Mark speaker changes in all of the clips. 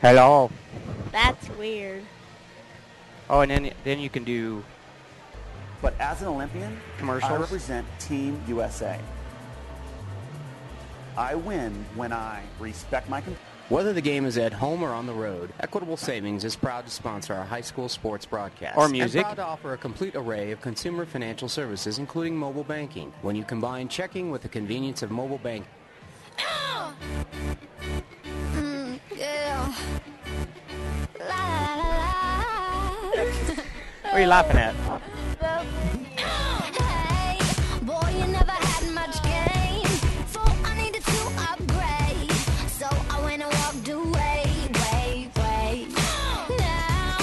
Speaker 1: Hello.
Speaker 2: That's weird.
Speaker 1: Oh, and then you can do
Speaker 3: But as an Olympian,
Speaker 1: commercials.
Speaker 3: I represent Team USA. I win when I respect my
Speaker 4: Whether the game is at home or on the road, Equitable Savings is proud to sponsor our high school sports broadcast.
Speaker 1: Or music.
Speaker 4: And proud to offer a complete array of consumer financial services, including mobile banking. When you combine checking with the convenience of mobile banking.
Speaker 2: Yeah. La, la, la, la.
Speaker 1: What are you laughing at?
Speaker 2: Hey, boy, you never had much game, so I needed to upgrade. So I went and walked away, way. Now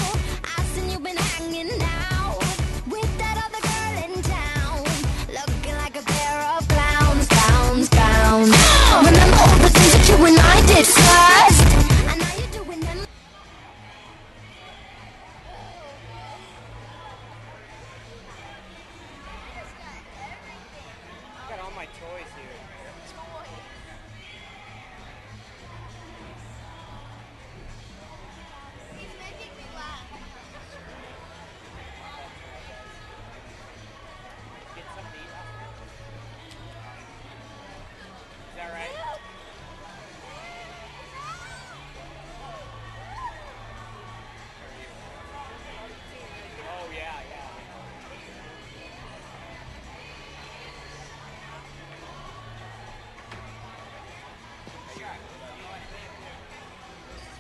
Speaker 2: I seen you been hanging out with that other girl in town, looking like a pair of clowns. Remember all the things that you and I did first, and now you're doing them.
Speaker 1: I got all my toys here.
Speaker 2: He's making me laugh.
Speaker 1: Get something to eat. Is that right? Oh, yeah.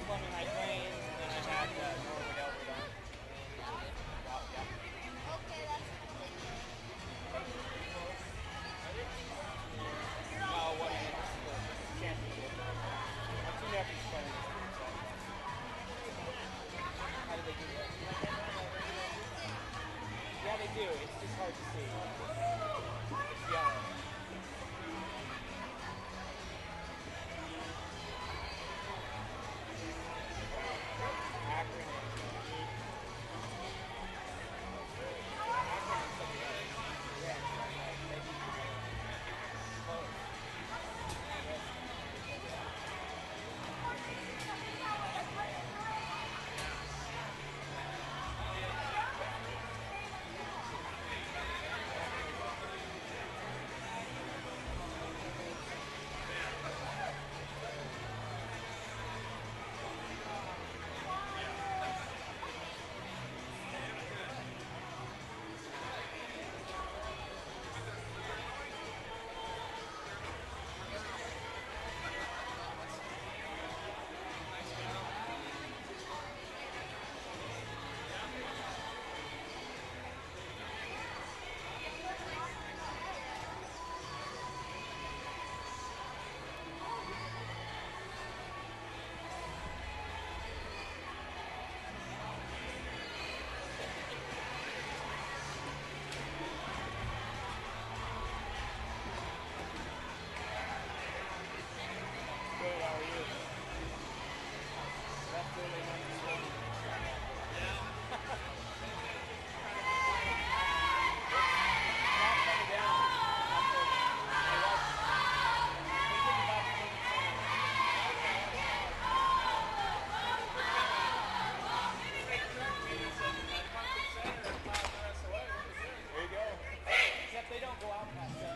Speaker 1: Lemon High Plains, and then I had Norwood Elwood on.
Speaker 2: Okay, that's
Speaker 1: Oh, what is it? Championship. My two nephews play in this one, so. How do they do that? Yeah, they do. It's just hard to see. It's yellow. Akron. Good, how are you? Left early night this morning. Not coming down. There you go. Except they don't go out past 7.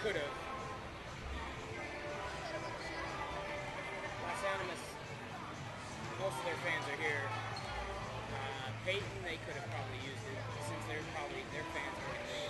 Speaker 1: Could have. Los Animas, most of their fans Peyton, they could have probably used it since their fans were in the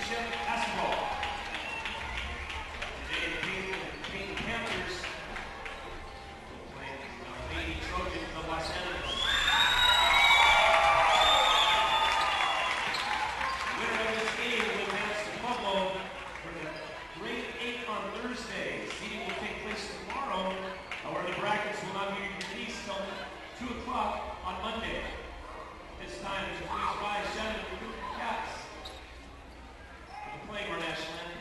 Speaker 5: Championship Basketball. Today, the King Panthers playing Lady Trojans of Los Angeles. The winner of this game will advance to Pueblo for the grade 8 on Thursday. Seating will take place tomorrow, where the brackets will not be released till 2 o'clock on Monday. This time, would you please rise, Shannon, and remove your caps for the playing our national anthem.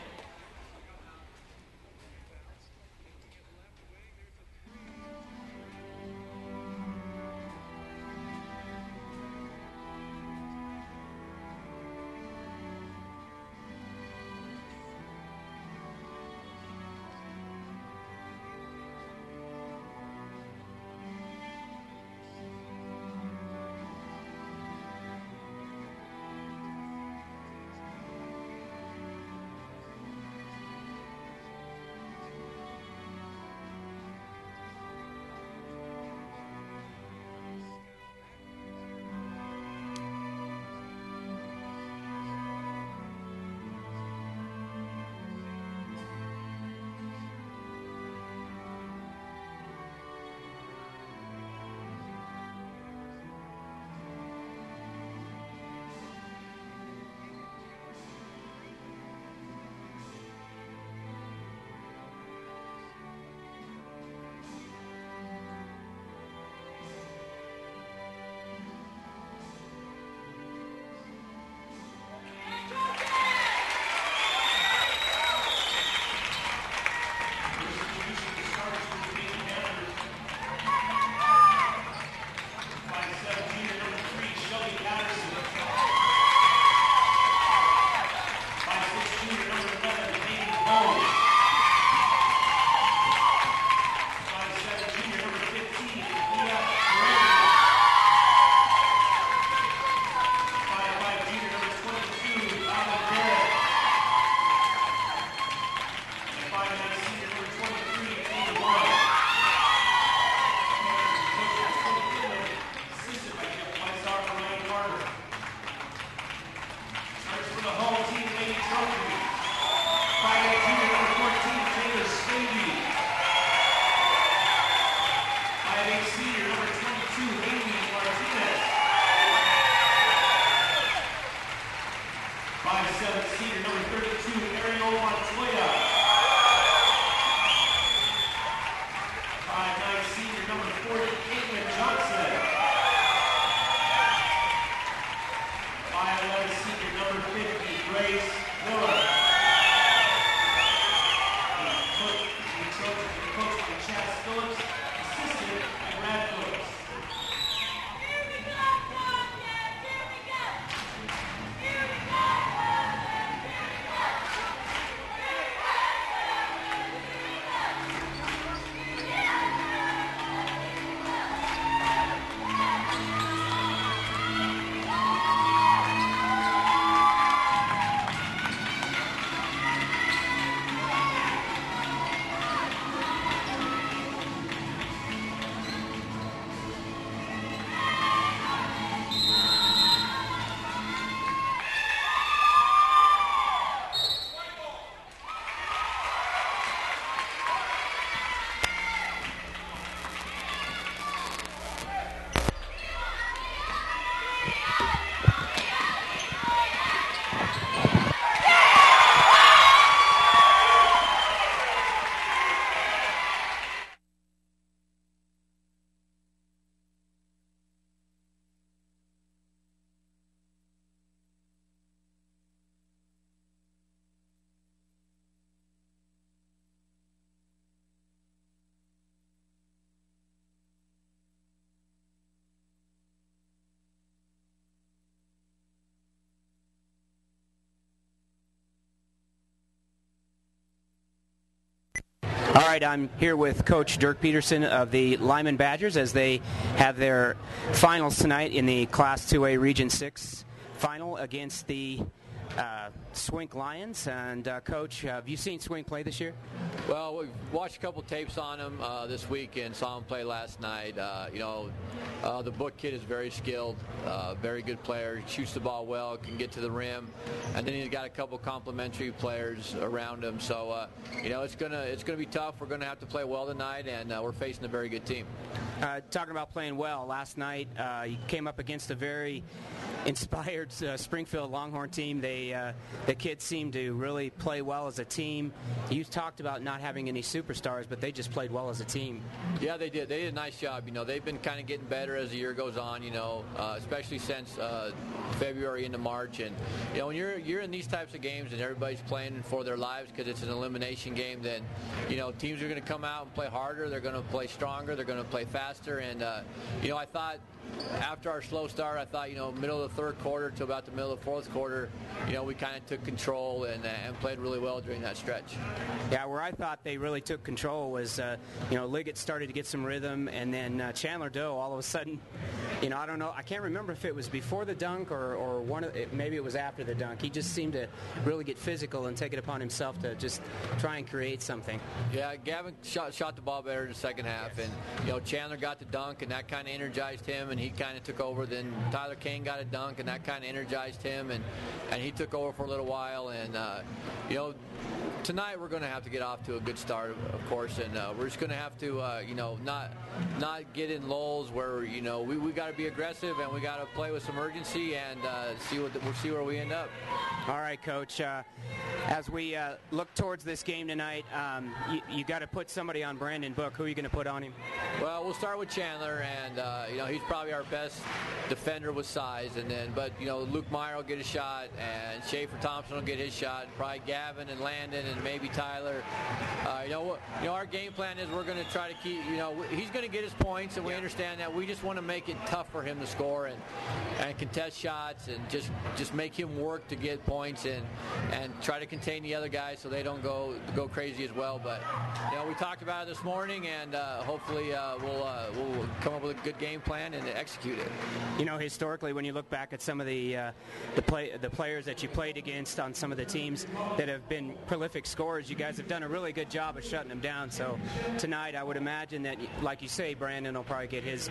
Speaker 4: All right, I'm here with Coach Dirk Peterson of the Limon Badgers as they have their finals tonight in the Class 2A Region 6 final against the Swink Lions. And Coach, have you seen Swink play this year?
Speaker 6: Well, we've watched a couple tapes on him this week and saw him play last night. The Book kid is very skilled, very good player, shoots the ball well, can get to the rim, and then he's got a couple complementary players around him. So, it's gonna be tough. We're gonna have to play well tonight, and we're facing a very good team.
Speaker 4: Talking about playing well, last night you came up against a very inspired Springfield Longhorn team. The kids seemed to really play well as a team. You talked about not having any superstars, but they just played well as a team.
Speaker 6: Yeah, they did. They did a nice job. They've been kind of getting better as the year goes on. Especially since February into March. And when you're in these types of games and everybody's playing for their lives because it's an elimination game, then teams are going to come out and play harder. They're going to play stronger. They're going to play faster. And I thought after our slow start, middle of the third quarter to about the middle of the fourth quarter, we kind of took control and played really well during that stretch.
Speaker 4: Yeah, where I thought they really took control was, Liggett started to get some rhythm, and then Chandler Doe all of a sudden, I don't know, I can't remember if it was before the dunk or maybe it was after the dunk. He just seemed to really get physical and take it upon himself to just try and create something.
Speaker 6: Yeah, Gavin shot the ball better in the second half, and Chandler got the dunk, and that kind of energized him, and he kind of took over. Then Tyler Kane got a dunk, and that kind of energized him, and he took over for a little while. And tonight we're going to have to get off to a good start, of course, and we're just going to have to not get in lulls where we got to be aggressive and we got to play with some urgency and we'll see where we end up.
Speaker 4: All right, Coach. As we look towards this game tonight, you got to put somebody on Brandon Book. Who are you going to put on him?
Speaker 6: Well, we'll start with Chandler, and he's probably our best defender with size, but Luke Meyer will get a shot, and Schaefer Thompson will get his shot. Probably Gavin and Landon and maybe Tyler. Our game plan is we're going to try to keep. He's going to get his points, and we understand that. We just want to make it tough for him to score and contest shots, and just make him work to get points and try to contain the other guys so they don't go crazy as well. But we talked about it this morning, and hopefully we'll come up with a good game plan and execute it.
Speaker 4: Historically, when you look back at some of the players that you played against on some of the teams that have been prolific scorers, you guys have done a really good job of shutting them down. So tonight, I would imagine that, like you say, Brandon will probably get his.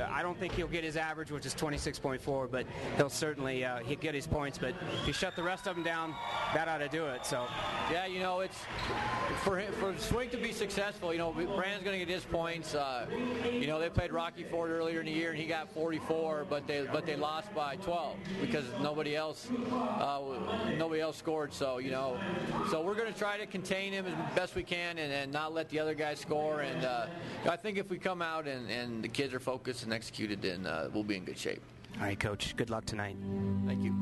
Speaker 4: I don't think he'll get his average, which is 26.4, but he'll certainly he'll get his points. But if you shut the rest of them down, that ought to do it. So
Speaker 6: yeah, it's for Swink to be successful. Brandon's going to get his points. They played Rocky Ford earlier in the year, and he got 44, but they lost by 12 because nobody else scored. So we're going to try to contain him as best we can and not let the other guys score. And I think if we come out and the kids are focused and executed, then we'll be in good shape.
Speaker 4: All right, Coach. Good luck tonight.
Speaker 6: Thank you.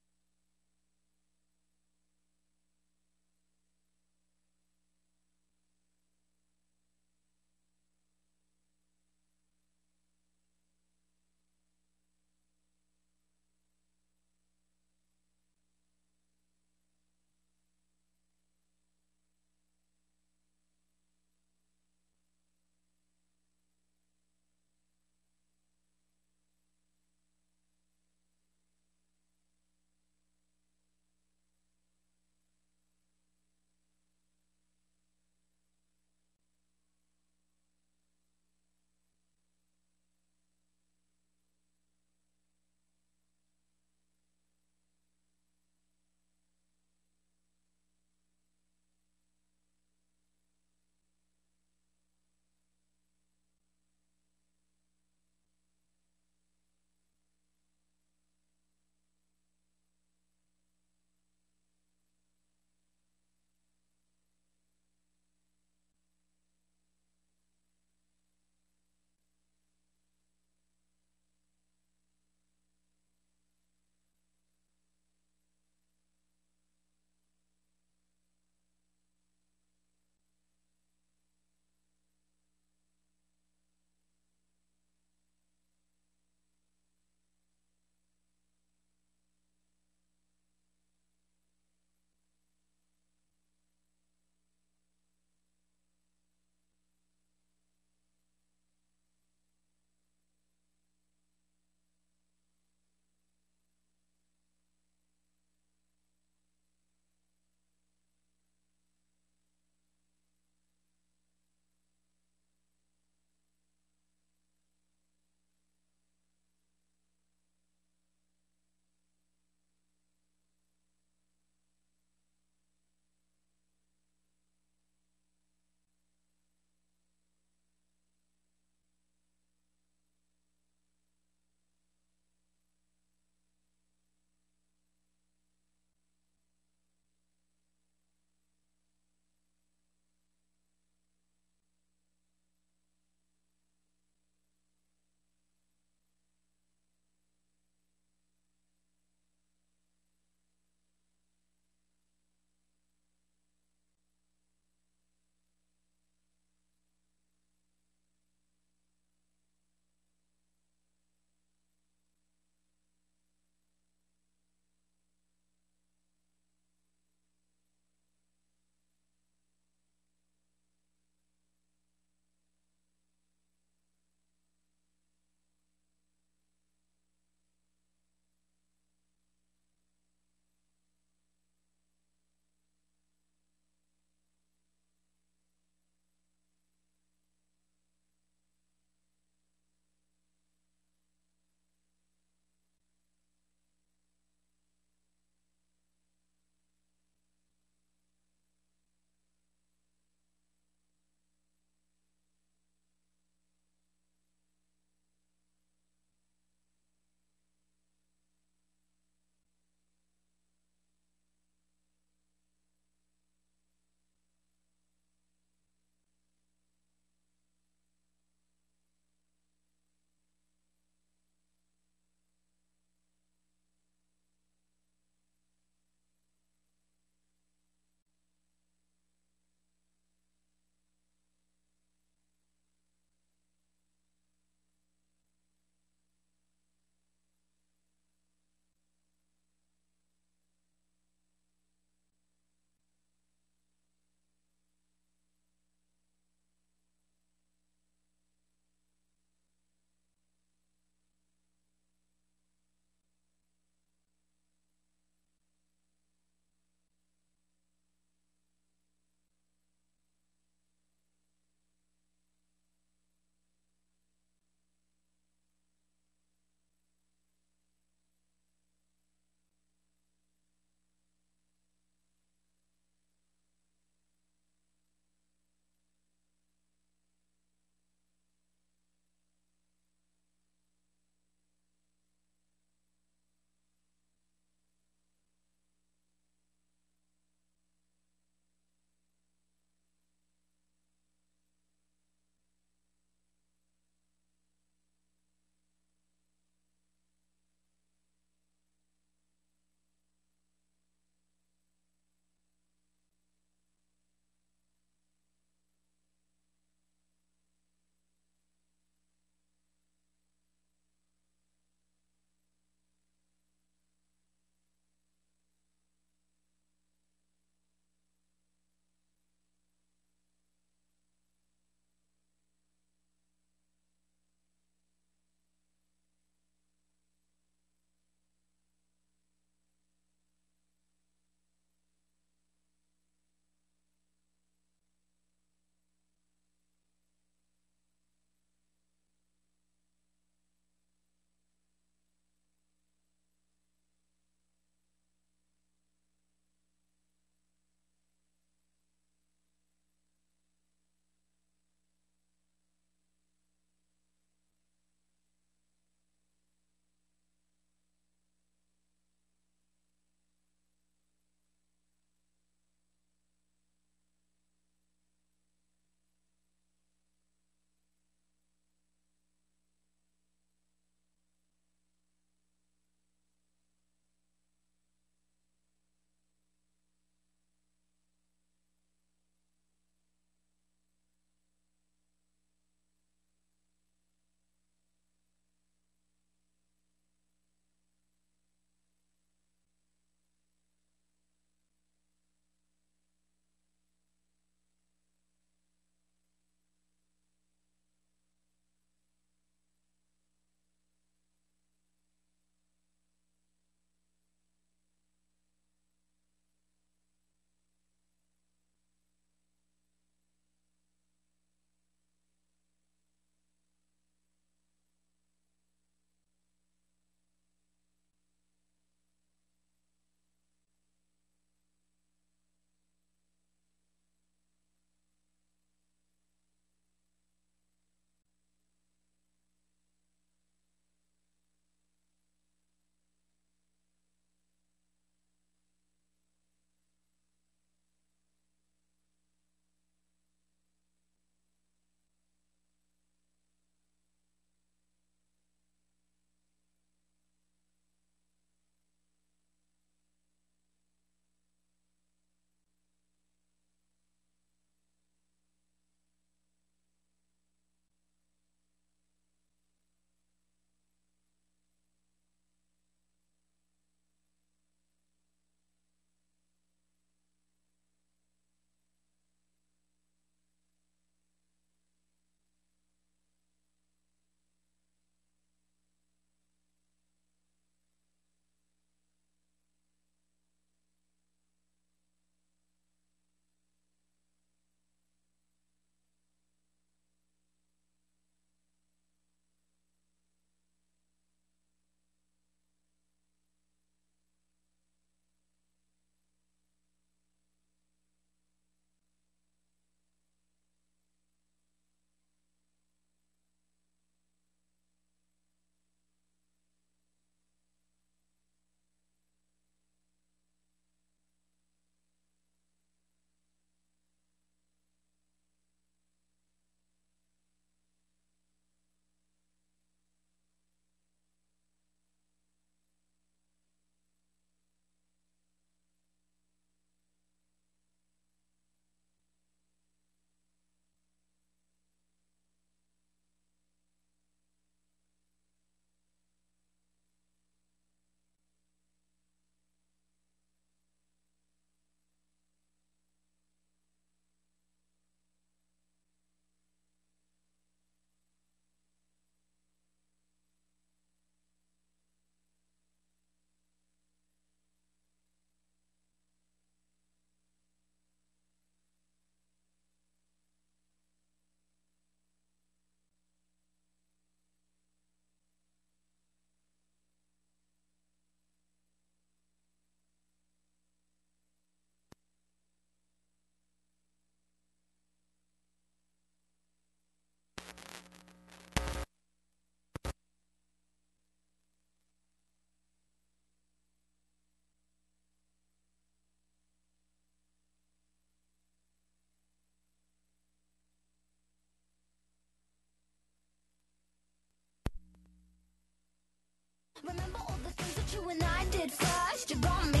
Speaker 2: Remember all the things that you and I did first? You got me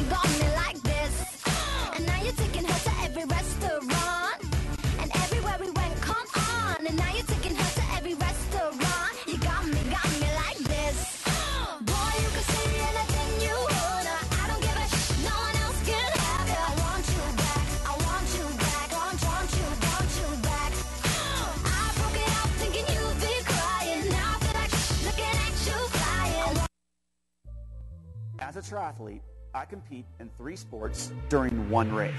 Speaker 2: like this. And now you're taking her to every restaurant. And everywhere we went, come on. And now you're taking her to every restaurant. You got me like this. Boy, you can say anything you wanna. I don't give a no one else can have it. I want you back. I want you back. Want you back. I broke it off thinking you'd be crying. Now I feel like looking at you flying.
Speaker 3: As a triathlete, I compete in 3 sports during one race.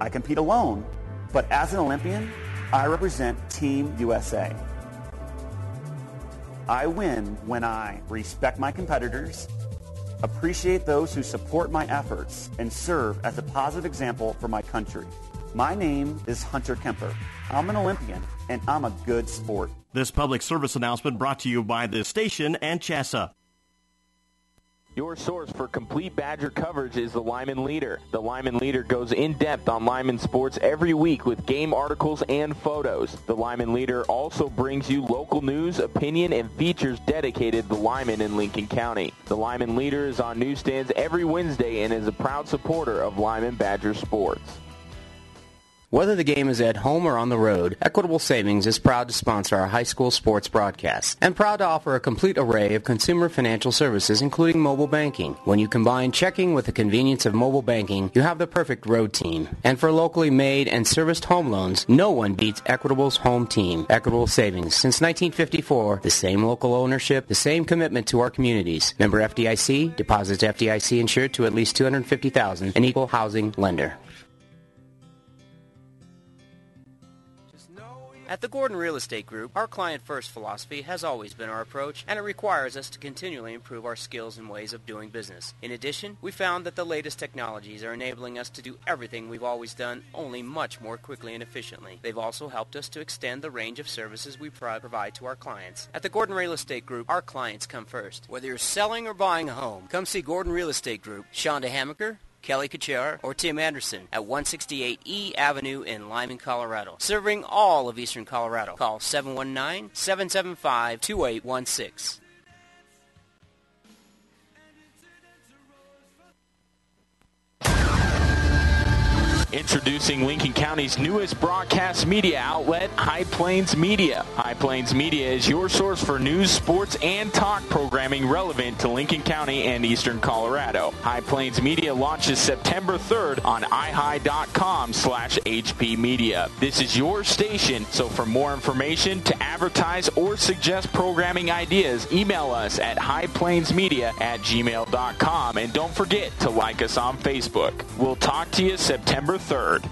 Speaker 3: I compete alone, but as an Olympian, I represent Team USA. I win when I respect my competitors, appreciate those who support my efforts, and serve as a positive example for my country. My name is Hunter Kemper. I'm an Olympian, and I'm a good sport.
Speaker 7: This public service announcement brought to you by the station and CHESA.
Speaker 8: Your source for complete Badger coverage is the Limon Leader. The Limon Leader goes in-depth on Limon sports every week with game articles and photos. The Limon Leader also brings you local news, opinion, and features dedicated to Limon in Lincoln County. The Limon Leader is on newsstands every Wednesday and is a proud supporter of Limon Badger sports.
Speaker 4: Whether the game is at home or on the road, Equitable Savings is proud to sponsor our high school sports broadcasts and proud to offer a complete array of consumer financial services, including mobile banking. When you combine checking with the convenience of mobile banking, you have the perfect road team. And for locally made and serviced home loans, no one beats Equitable's home team. Equitable Savings. Since 1954, the same local ownership, the same commitment to our communities. Member FDIC, deposits FDIC insured to at least $250,000, an equal housing lender. At the Gordon Real Estate Group, our client-first philosophy has always been our approach, and it requires us to continually improve our skills and ways of doing business. In addition, we found that the latest technologies are enabling us to do everything we've always done, only much more quickly and efficiently. They've also helped us to extend the range of services we provide to our clients. At the Gordon Real Estate Group, our clients come first. Whether you're selling or buying a home, come see Gordon Real Estate Group, Shonda Hammaker, Kelly Kachar, or Tim Anderson at 168 E Avenue in Limon, Colorado. Serving all of Eastern Colorado. Call 719-775-2816.
Speaker 8: Introducing Lincoln County's newest broadcast media outlet, High Plains Media. High Plains Media is your source for news, sports, and talk programming relevant to Lincoln County and Eastern Colorado. High Plains Media launches September 3rd on ihigh.com/HP Media. This is your station, so for more information, to advertise or suggest programming ideas, email us at highplainsmedia@gmail.com, and don't forget to like us on Facebook. We'll talk to you September 3rd.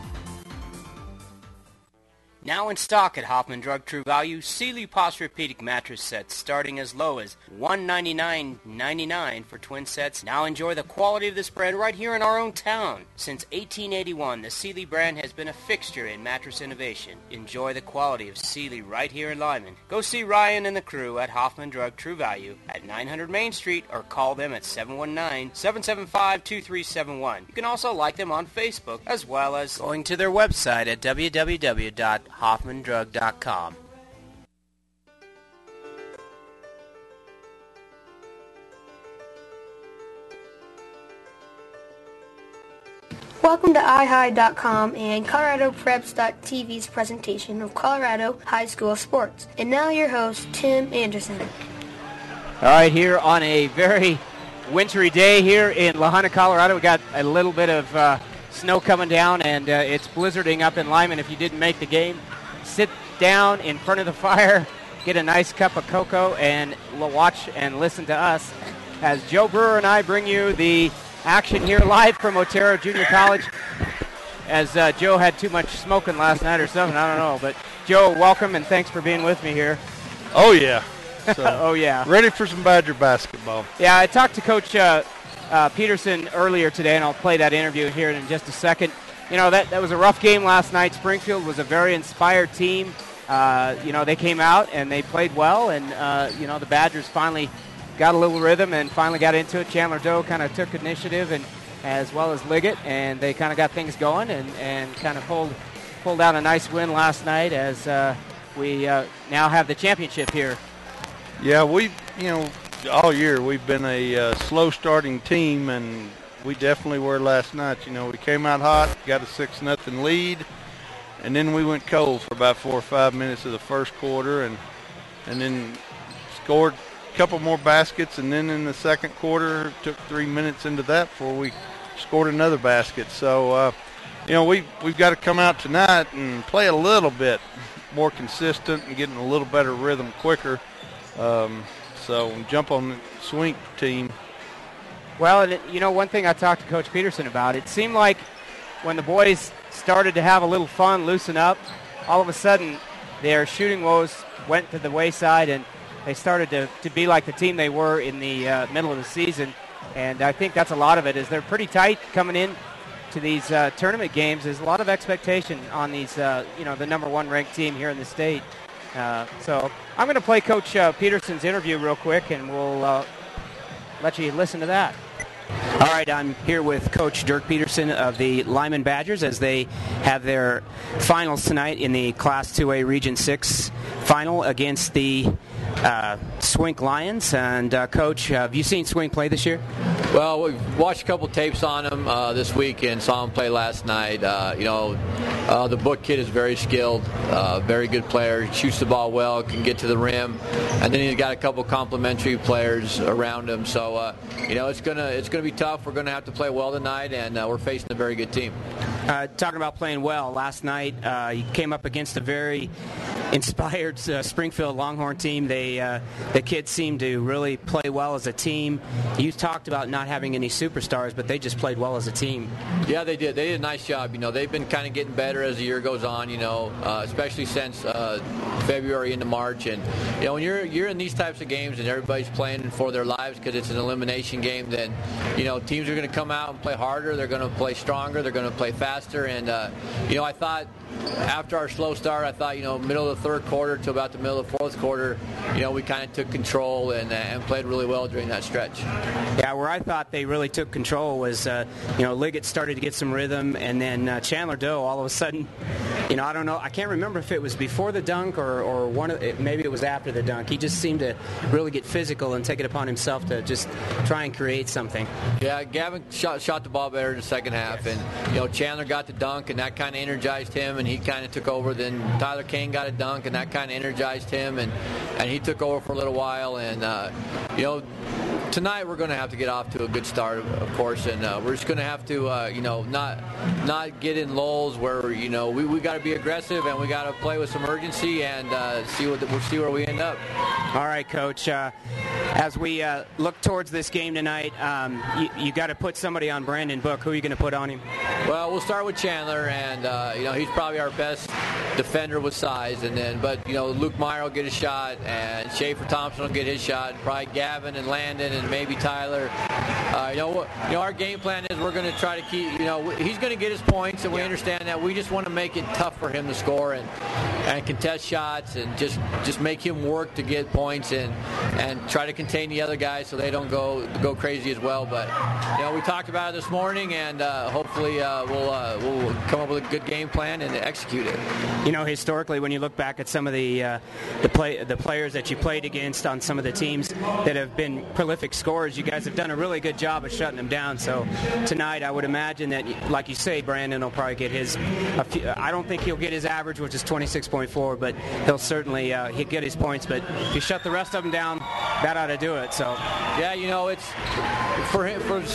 Speaker 4: Now in stock at Hoffman Drug True Value, Sealy Posturepedic mattress sets starting as low as $199.99 for twin sets. Now enjoy the quality of this brand right here in our own town. Since 1881, the Sealy brand has been a fixture in mattress innovation. Enjoy the quality of Sealy right here in Limon. Go see Ryan and the crew at Hoffman Drug True Value at 900 Main Street or call them at 719-775-2371. You can also like them on Facebook as well as going to their website at www.hoffmandrug.com.
Speaker 9: Welcome to iHigh.com and ColoradoPreps.tv's presentation of Colorado High School Sports. And now your host, Tim Anderson.
Speaker 10: All right, here on a very wintry day here in La Junta, Colorado. We got a little bit of snow coming down, and it's blizzarding up in Limon. If you didn't make the game, sit down in front of the fire, get a nice cup of cocoa, and watch and listen to us as Joe Brewer and I bring you the action here live from Otero Junior College. As Joe had too much smoking last night or something, I don't know. But Joe, welcome, and thanks for being with me here.
Speaker 11: Oh, yeah. So,
Speaker 10: oh, yeah.
Speaker 11: Ready for some Badger basketball.
Speaker 10: Yeah, I talked to Coach Peterson earlier today, and I'll play that interview here in just a second. You know, that was a rough game last night. Springfield was a very inspired team. You know, they came out and they played well, and, you know, the Badgers finally got a little rhythm and finally got into it. Chandler Doe kind of took initiative, and as well as Liggett, and they kind of got things going and kind of pulled out a nice win last night as we now have the championship here.
Speaker 11: Yeah, we, you know, all year we've been a slow starting team, and we definitely were last night. You know, we came out hot, got a 6-0 lead, and then we went cold for about 4 or 5 minutes of the first quarter, and then scored a couple more baskets, and then in the second quarter took 3 minutes into that before we scored another basket. So, you know, we've got to come out tonight and play a little bit more consistent and getting a little better rhythm quicker. So jump on the Swink team.
Speaker 10: Well, and you know, one thing I talked to Coach Peterson about, it seemed like when the boys started to have a little fun, loosen up, all of a sudden their shooting woes went to the wayside, and they started to be like the team they were in the middle of the season. And I think that's a lot of it, is they're pretty tight coming in to these tournament games. There's a lot of expectation on these, the number one ranked team here in the state. So I'm going to play Coach Peterson's interview real quick, and we'll let you listen to that.
Speaker 4: All right, I'm here with Coach Dirk Peterson of the Limon Badgers as they have their finals tonight in the Class 2A Region 6 final against the Swink Lions. And, Coach, have you seen Swink play this year?
Speaker 6: Well, we've watched a couple tapes on him this week and saw him play last night. The Book kid is very skilled, very good player, shoots the ball well, can get to the rim, and then he's got a couple complimentary players around him. So, it's gonna be tough. We're gonna have to play well tonight, and we're facing a very good team.
Speaker 4: Talking about playing well, last night you came up against a very inspired Springfield Longhorn team. The kids seemed to really play well as a team. You talked about not having any superstars, but they just played well as a team.
Speaker 6: Yeah, they did. They did a nice job. They've been kind of getting better as the year goes on, especially since February into March. And, when you're in these types of games and everybody's playing for their lives because it's an elimination game, then, teams are going to come out and play harder. They're going to play stronger. They're going to play faster. And, I thought after our slow start, middle of the third quarter to about the middle of the fourth quarter, we kind of took control and played really well during that stretch.
Speaker 4: Yeah, where I thought they really took control was, Liggett started to get some rhythm, and then Chandler Doe all of a sudden, I don't know, I can't remember if it was before the dunk or maybe it was after the dunk. He just seemed to really get physical and take it upon himself to just try and create something.
Speaker 6: Yeah, Gavin shot the ball better in the second half,
Speaker 4: yes.
Speaker 6: And Chandler got the dunk, and that kind of energized him, and he kind of took over. Then Tyler Kane got a dunk, and that kind of energized him, and he took over for a little while. And tonight we're going to have to get off to a good start, of course, and we're just going to have to not get in lulls where we got to be aggressive and we got to play with some urgency and see where we end up.
Speaker 4: All right, Coach. As we look towards this game tonight, you got to put somebody on Brandon Book. Who are you going to put on him?
Speaker 6: Well, we'll start with Chandler, and he's probably our best defender with size, but Luke Meyer will get a shot, and Schaefer Thompson will get his shot, probably Gavin and Landon and maybe Tyler. Our game plan is we're going to try to keep, he's going to get his points, and we understand that. We just want to make it tough for him to score and contest shots and just make him work to get points and try to contain the other guys so they don't go crazy as well. But we talked about it this morning, and hopefully we'll come up with a good game plan and execute it.
Speaker 4: Historically, when you look back at some of the players that you played against on some of the teams that have been prolific scorers, you guys have done a really good job of shutting them down. So tonight, I would imagine that, like you say, Brandon will probably get his. I don't think he'll get his average, which is 26.4, but he'll certainly he'll get his points. But if you shut the rest of them down, that ought to do it. So
Speaker 6: yeah, it's for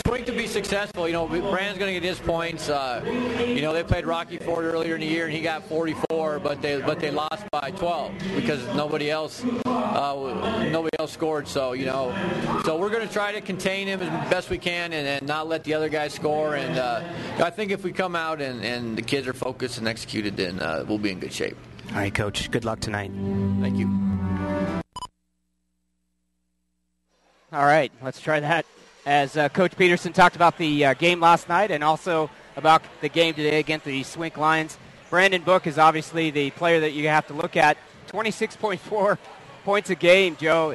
Speaker 6: Swink to be successful. Brandon's going to get his points. They played Rocky Ford earlier in the year, and he got 44, but they lost by 12 because nobody else scored. So we're going to try to contain him as best we can and not let the other guys score. And I think if we come out and the kids are focused and executed, then we'll be in good shape.
Speaker 4: All right, Coach. Good luck tonight.
Speaker 6: Thank you.
Speaker 10: All right, let's try that. As Coach Peterson talked about the game last night and also about the game today against the Swink Lions. Brandon Book is obviously the player that you have to look at. 26.4 points a game, Joe.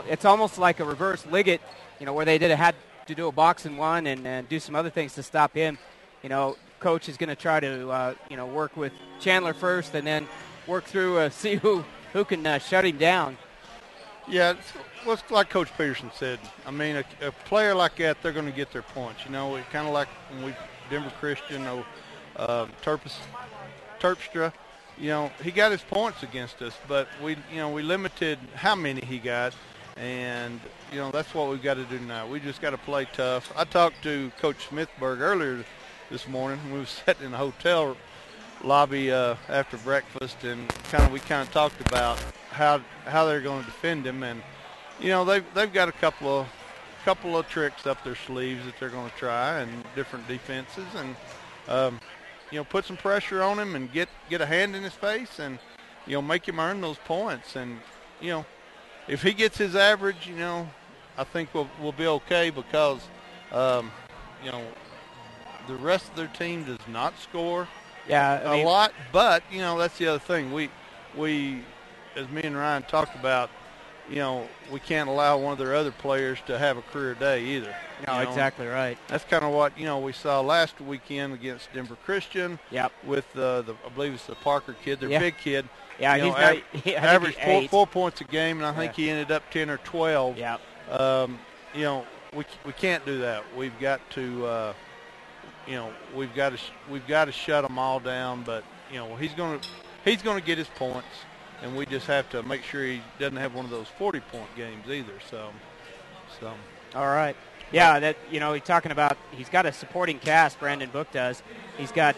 Speaker 10: It's almost like a reverse Liggett, where they had to do a box and one and do some other things to stop him. Coach is going to try to, work with Chandler first and then work through, see who can shut him down.
Speaker 11: Yeah, it's like Coach Peterson said. I mean, a player like that, they're going to get their points. You know, kind of like when Denver Christian or Terpstra, you know, he got his points against us, but we limited how many he got, and you know that's what we've got to do now. We just got to play tough. I talked to Coach Smithberg earlier this morning. We were sitting in a hotel lobby after breakfast, and we kind of talked about how they're going to defend him, and you know they've got a couple of tricks up their sleeves that they're going to try, and different defenses, and you know, put some pressure on him and get a hand in his face, and you know make him earn those points, and you know if he gets his average, you know I think we'll be okay, because you know the rest of their team does not score a lot, but you know that's the other thing. We as me and Ryan talked about, you know, we can't allow one of their other players to have a career day either.
Speaker 10: No,
Speaker 11: you know?
Speaker 10: Exactly right.
Speaker 11: That's kind of what, you know, we saw last weekend against Denver Christian.
Speaker 10: Yep.
Speaker 11: With I believe it's the Parker kid, their big kid.
Speaker 10: Yeah,
Speaker 11: you know,
Speaker 10: he
Speaker 11: averaged 4 points a game, and I think he ended up 10 or 12.
Speaker 10: Yeah.
Speaker 11: You know, we can't do that. We've got to, you know, we've got to shut them all down. But you know, he's going to get his points, and we just have to make sure he doesn't have one of those 40-point games either. So.
Speaker 10: All right. Yeah, that, you know, he's talking about, he's got a supporting cast, Brandon Book does. He's got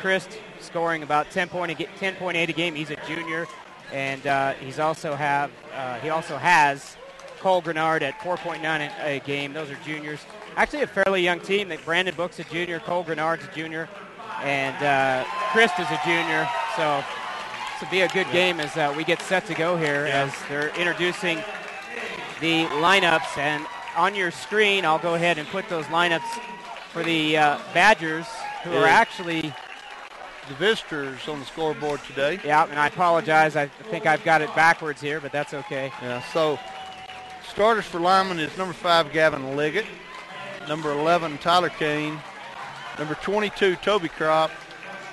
Speaker 10: Christ scoring about 10.8 a game. He's a junior. And he also has Cole Grenard at 4.9 a game. Those are juniors. Actually a fairly young team. Brandon Book's a junior, Cole Grenard's a junior, and Christ is a junior. So this will be a good game as we get set to go here as they're introducing the lineups. And on your screen, I'll go ahead and put those lineups for the Badgers, who are actually
Speaker 11: the visitors on the scoreboard today.
Speaker 10: Yeah, and I apologize. I think I've got it backwards here, but that's okay.
Speaker 11: Yeah, so starters for Limon is number 5, Gavin Liggett, number 11, Tyler Kane, number 22, Toby Kropp,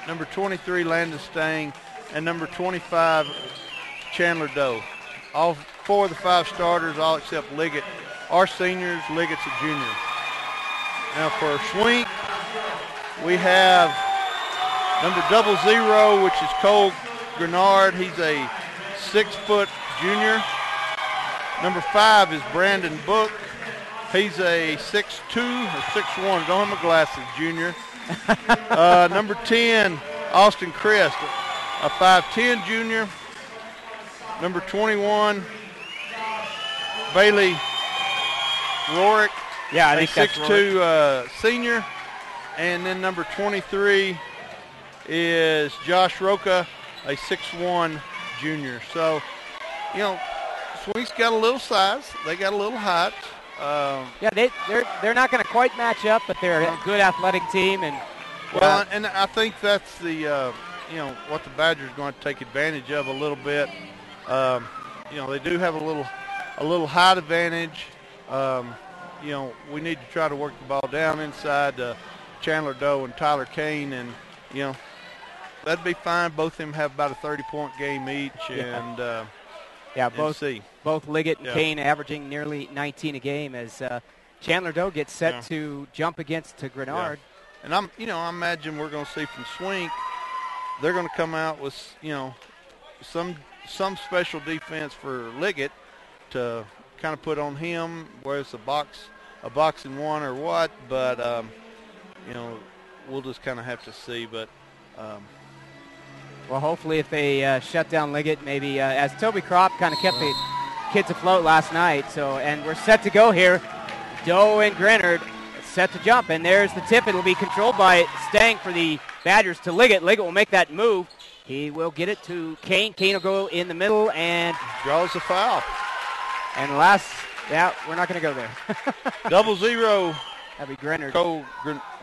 Speaker 11: number 23, Landon Stang, and number 25, Chandler Doe. All 4 of the 5 starters, all except Liggett, are seniors. Liggett's a junior. Now for Swink, we have number 00, which is Cole Grenard. He's a 6-foot junior. Number 5 is Brandon Book. He's a 6'2" or 6'1", don't have my glasses, junior. Number 10, Austin Crest, a 5'10" junior. Number 21, Bailey Rorick,
Speaker 10: yeah,
Speaker 11: a 6'2" senior. And then number 23 is Josh Roca, a 6'1" junior. So, you know, Swink's got a little size. They got a little height.
Speaker 10: They're not going to quite match up, but they're a good athletic team. And
Speaker 11: and I think that's the you know what the Badgers are going to take advantage of a little bit. You know, they do have a little height advantage. You know, we need to try to work the ball down inside Chandler Doe and Tyler Kane, and you know that'd be fine. Both of them have about a 30-point game each, and
Speaker 10: both Liggett and Kane averaging nearly 19 a game as Chandler Doe gets set to jump against Grenard.
Speaker 11: And I imagine we're going to see from Swink, they're going to come out with, you know, some special defense for Liggett to kind of put on him, whether it's a boxing one or what. But you know, we'll just kind of have to see. But
Speaker 10: well, hopefully, if they shut down Liggett, maybe as Toby Kropp kind of kept the kids afloat last night. So, and we're set to go here. Doe and Grenard set to jump, and there's the tip. It'll be controlled by Stang for the Badgers to Liggett. Liggett will make that move. He will get it to Kane. Kane will go in the middle and
Speaker 11: draws the foul.
Speaker 10: And we're not going to go there.
Speaker 11: 00.
Speaker 10: That'd be Grenard.
Speaker 11: Cole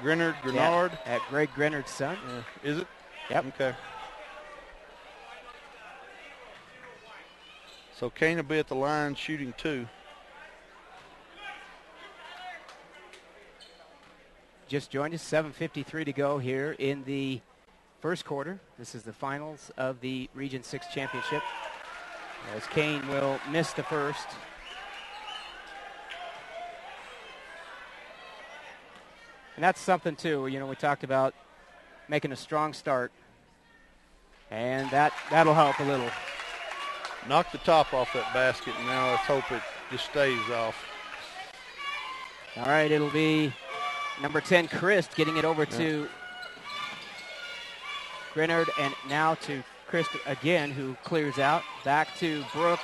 Speaker 11: Grenard.
Speaker 10: Yeah, at Greg Grenard's son.
Speaker 11: Yeah. Is it?
Speaker 10: Yep.
Speaker 11: Okay. So Kane will be at the line shooting 2.
Speaker 10: Just joined us, 7:53 to go here in the first quarter. This is the finals of the Region 6 Championship. as Kane will miss the first. And that's something, too. You know, we talked about making a strong start. And that'll help a little.
Speaker 11: Knock the top off that basket, and now let's hope it just stays off.
Speaker 10: All right, it'll be number 10, Christ, getting it over to Grenard, and now to Christ again, who clears out. Back to Brooke,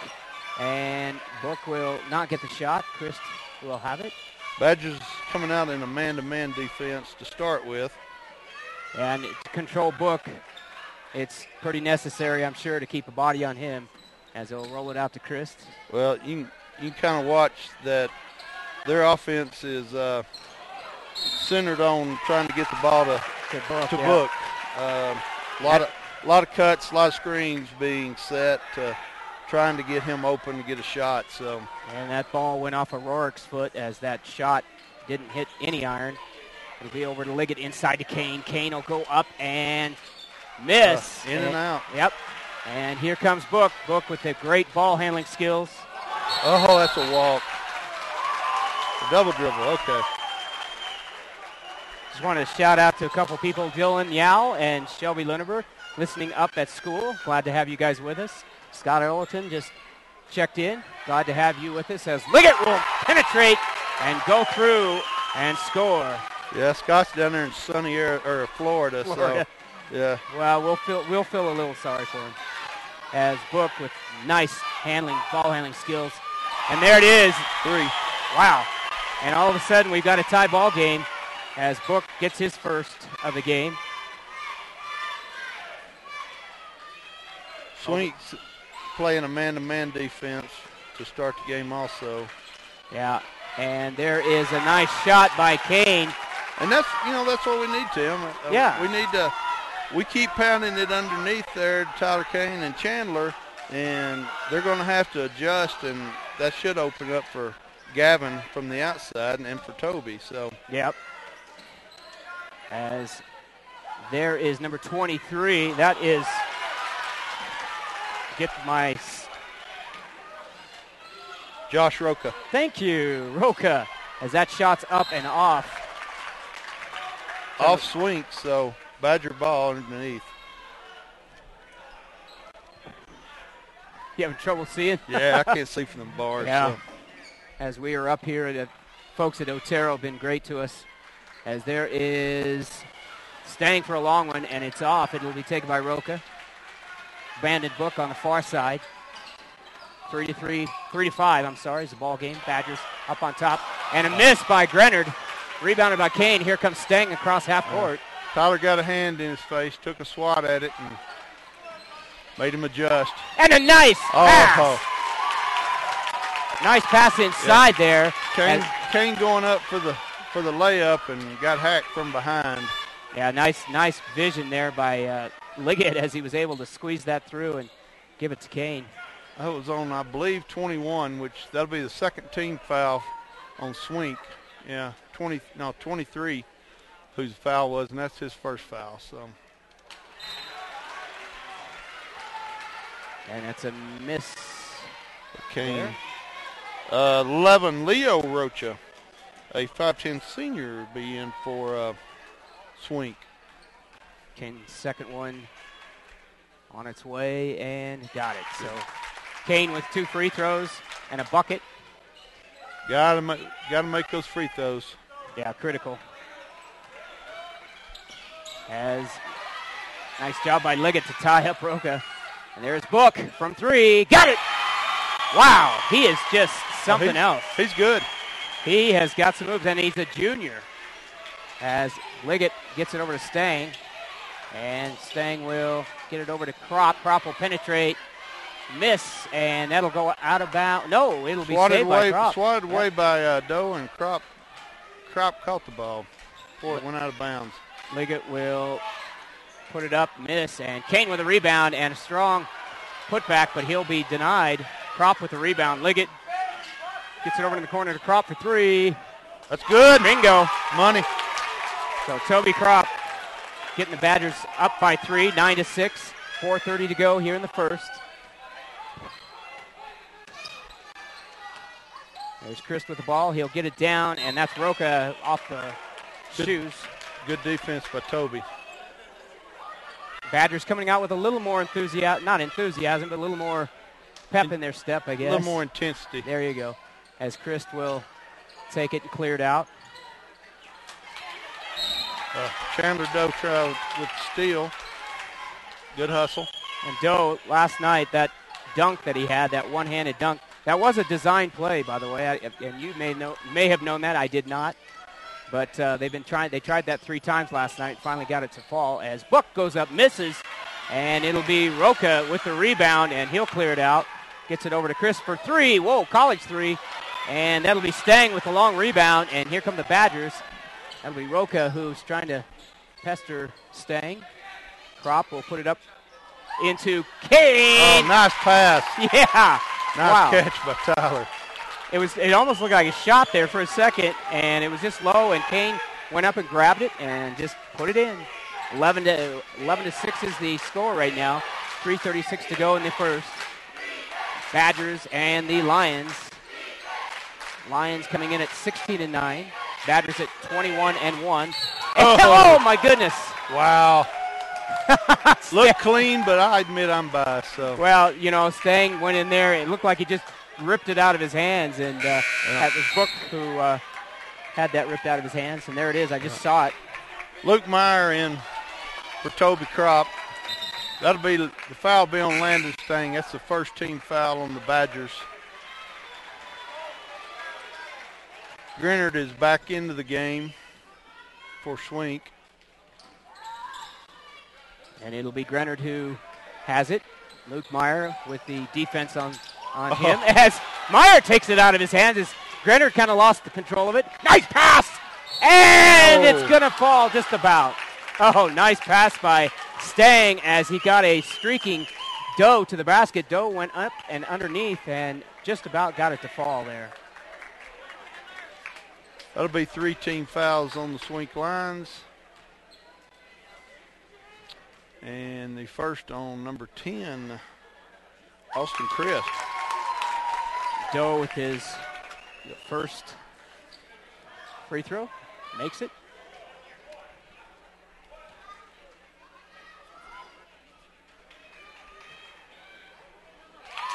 Speaker 10: and Brooke will not get the shot. Christ will have it.
Speaker 11: Badgers coming out in a man-to-man defense to start with.
Speaker 10: And to control Book, it's pretty necessary, I'm sure, to keep a body on him as they'll roll it out to Christ.
Speaker 11: Well, you can kind of watch that their offense is centered on trying to get the ball to Book. A lot of cuts, a lot of screens being set, trying to get him open to get a shot. So,
Speaker 10: and that ball went off of Rourke's foot as that shot didn't hit any iron. It'll be over to Liggett inside to Kane. Kane will go up and miss.
Speaker 11: In and out.
Speaker 10: Yep. And here comes Book. Book with the great ball handling skills.
Speaker 11: Oh, that's a walk. A double dribble, okay.
Speaker 10: Just wanted to shout out to a couple people, Dylan Yao and Shelby Lunenberg, listening up at school. Glad to have you guys with us. Scott Ellerton just checked in. Glad to have you with us as Liggett will penetrate and go through and score.
Speaker 11: Yeah, Scott's down there in sunny Florida. So yeah.
Speaker 10: Well, we'll feel a little sorry for him. As Book with nice ball handling skills. And there it is.
Speaker 11: 3.
Speaker 10: Wow. And all of a sudden we've got a tie ball game as Book gets his first of the game.
Speaker 11: Swink's playing a man-to-man defense to start the game also.
Speaker 10: Yeah, and there is a nice shot by Kane.
Speaker 11: And that's what we need, Tim.
Speaker 10: Yeah.
Speaker 11: We keep pounding it underneath there to Tyler Kane and Chandler, and they're going to have to adjust, and that should open up for Gavin from the outside and for Toby. So.
Speaker 10: Yep. As there is number 23. That is,
Speaker 11: Josh Roca.
Speaker 10: Thank you, Roca. As that shot's up and off.
Speaker 11: Off Swink, so Badger ball underneath.
Speaker 10: You having trouble seeing?
Speaker 11: Yeah, I can't see from the bars.
Speaker 10: Yeah.
Speaker 11: So.
Speaker 10: As we are up here, the folks at Otero have been great to us. As there is Stang for a long one, and it's off. It will be taken by Roca. Banded Book on the far side. 3 to 5, is the ball game. Badgers up on top. And a miss by Grenard. Rebounded by Kane. Here comes Stang across half court.
Speaker 11: Tyler got a hand in his face, took a swat at it, and made him adjust.
Speaker 10: And a nice pass. Nice pass inside there.
Speaker 11: Kane going up for the layup and got hacked from behind.
Speaker 10: Yeah, nice vision there by Liggett as he was able to squeeze that through and give it to Kane.
Speaker 11: That was on, I believe, 21, which that'll be the second team foul on Swink. Yeah, 23, whose foul was, and that's his first foul. So.
Speaker 10: And that's a miss.
Speaker 11: Kane. 11, Leo Rocha, a 5'10 senior, will be in for Swink.
Speaker 10: Kane's second one on its way and got it. So Kane with 2 free throws and a bucket.
Speaker 11: Got to make those free throws.
Speaker 10: Yeah, critical. As nice job by Liggett to tie up Roca. And there's Book from 3. Got it! Wow, he is just something else.
Speaker 11: He's good.
Speaker 10: He has got some moves, and he's a junior. As Liggett gets it over to Stang. And Stang will get it over to Kropp. Kropp will penetrate. Miss, and that'll go out of bounds. No, it'll be saved by Kropp.
Speaker 11: Swatted away by Doe, and Kropp caught the ball before it went out of bounds.
Speaker 10: Liggett will put it up, miss, and Kane with a rebound and a strong putback, but he'll be denied. Kropp with the rebound. Liggett gets it over in the corner to Kropp for 3.
Speaker 11: That's good.
Speaker 10: Bingo.
Speaker 11: Money.
Speaker 10: So Toby Kropp getting the Badgers up by 3, 9-6. 4:30 to go here in the first. There's Chris with the ball. He'll get it down, and that's Roca off the shoes.
Speaker 11: Good defense by Toby.
Speaker 10: Badgers coming out with a little more enthusiasm, not enthusiasm, but a little more pep in their step, I guess.
Speaker 11: A little more intensity.
Speaker 10: There you go. As Chris will take it and clear it out.
Speaker 11: Chandler Doe tried with steal. Good hustle.
Speaker 10: And Doe, last night, that dunk that he had, that one-handed dunk, that was a design play, by the way, and you may have known that. I did not. But they tried that 3 times last night, finally got it to fall as Book goes up, misses, and it'll be Roca with the rebound, and he'll clear it out. Gets it over to Chris for 3. Whoa, college 3. And that'll be Stang with the long rebound, and here come the Badgers. That'll be Roca who's trying to pester Stang. Kropp will put it up into Kane.
Speaker 11: Oh, nice pass.
Speaker 10: Yeah.
Speaker 11: Nice catch by Tyler.
Speaker 10: It almost looked like a shot there for a second, and it was just low, and Kane went up and grabbed it and just put it in. 11 to 6 is the score right now. 3:36 to go in the first. Badgers and the Lions. Lions coming in at 16-9. Badgers at 21-1. Oh my goodness!
Speaker 11: Wow. Looked clean, but I admit I'm biased. So.
Speaker 10: Well, Stang went in there. It looked like he just ripped it out of his hands, and that was Book who had that ripped out of his hands. And there it is. I just saw it.
Speaker 11: Luke Meyer in for Toby Kropp. That'll be the foul. Be on Landon Stang. That's the first team foul on the Badgers. Grinnard is back into the game for Swink.
Speaker 10: And it'll be Grinnard who has it. Luke Meyer with the defense on him. As Meyer takes it out of his hands, as Grinnard kind of lost the control of it. Nice pass! And it's going to fall just about. Oh, nice pass by Stang as he got a streaking Doe to the basket. Doe went up and underneath and just about got it to fall there.
Speaker 11: That'll be 3 team fouls on the Swink Lions. And the first on number 10, Austin Crist.
Speaker 10: Doe with his first free throw. Makes it.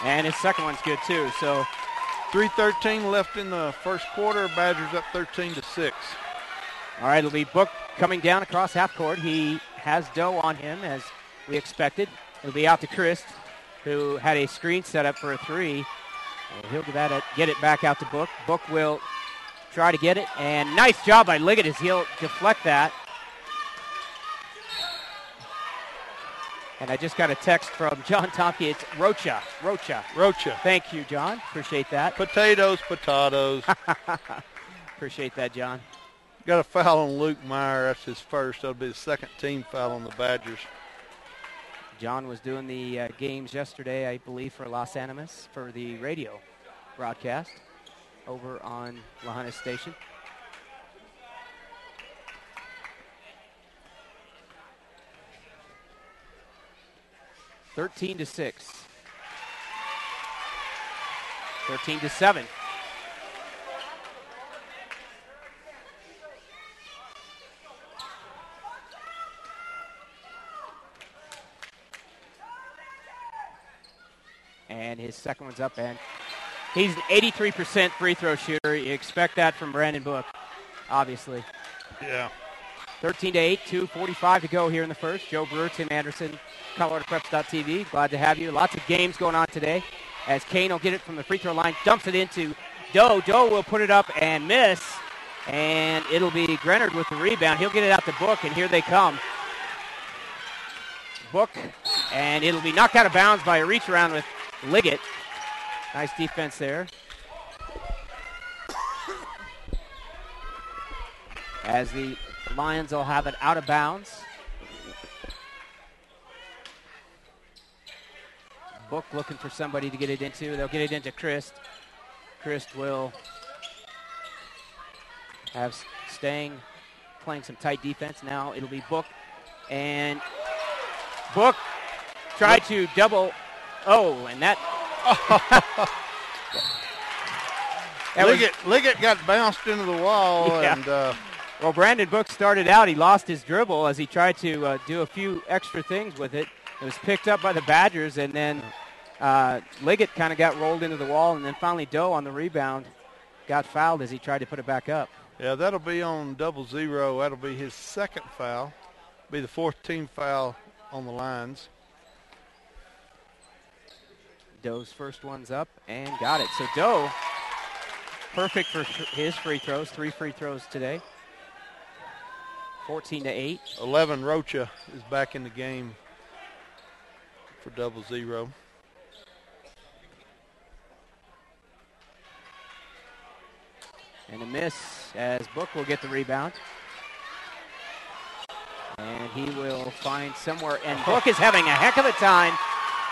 Speaker 10: And his second one's good too. So
Speaker 11: 3:13 left in the first quarter. Badgers up 13-6.
Speaker 10: All right, it'll be Book coming down across half court. He has Doe on him as we expected. It'll be out to Chris, who had a screen set up for a 3. And he'll get it back out to Book. Book will try to get it, and nice job by Liggett as he'll deflect that. And I just got a text from John Tompkins. It's Rocha. Thank you, John. Appreciate that.
Speaker 11: Potatoes.
Speaker 10: Appreciate that, John.
Speaker 11: Got a foul on Luke Meyer. That's his first. That'll be the second team foul on the Badgers.
Speaker 10: John was doing the games yesterday, I believe, for Los Animas for the radio broadcast over on Lahaina Station. (13-6). 13-7. And his second one's up, and he's an 83% free throw shooter. You expect that from Brandon Book, obviously.
Speaker 11: Yeah.
Speaker 10: 13-8, 2:45 to go here in the first. Joe Brewer, Tim Anderson, ColoradoPreps.tv. Glad to have you. Lots of games going on today. As Kane will get it from the free throw line, dumps it into Doe. Doe will put it up and miss, and it'll be Grinnard with the rebound. He'll get it out to Book, and here they come. Book, and it'll be knocked out of bounds by a reach around with Liggett. Nice defense there. As the Lions will have it out of bounds. Book looking for somebody to get it into. They'll get it into Christ. Christ will have Stang playing some tight defense. Now it'll be Book. And Book tried to double. Oh, and that.
Speaker 11: Liggett got bounced into the wall.
Speaker 10: Yeah.
Speaker 11: And
Speaker 10: well, Brandon Book started out. He lost his dribble as he tried to do a few extra things with it. It was picked up by the Badgers, and then Liggett kind of got rolled into the wall, and then finally Doe on the rebound got fouled as he tried to put it back up.
Speaker 11: Yeah, that'll be on 0-0. That'll be his second foul. Be the fourth team foul on the lines.
Speaker 10: Doe's first one's up and got it. So Doe, perfect for his free throws. 3 free throws today. 14-8.
Speaker 11: 11, Rocha is back in the game for 0-0.
Speaker 10: And a miss as Book will get the rebound. And he will find somewhere. And Book is having a heck of a time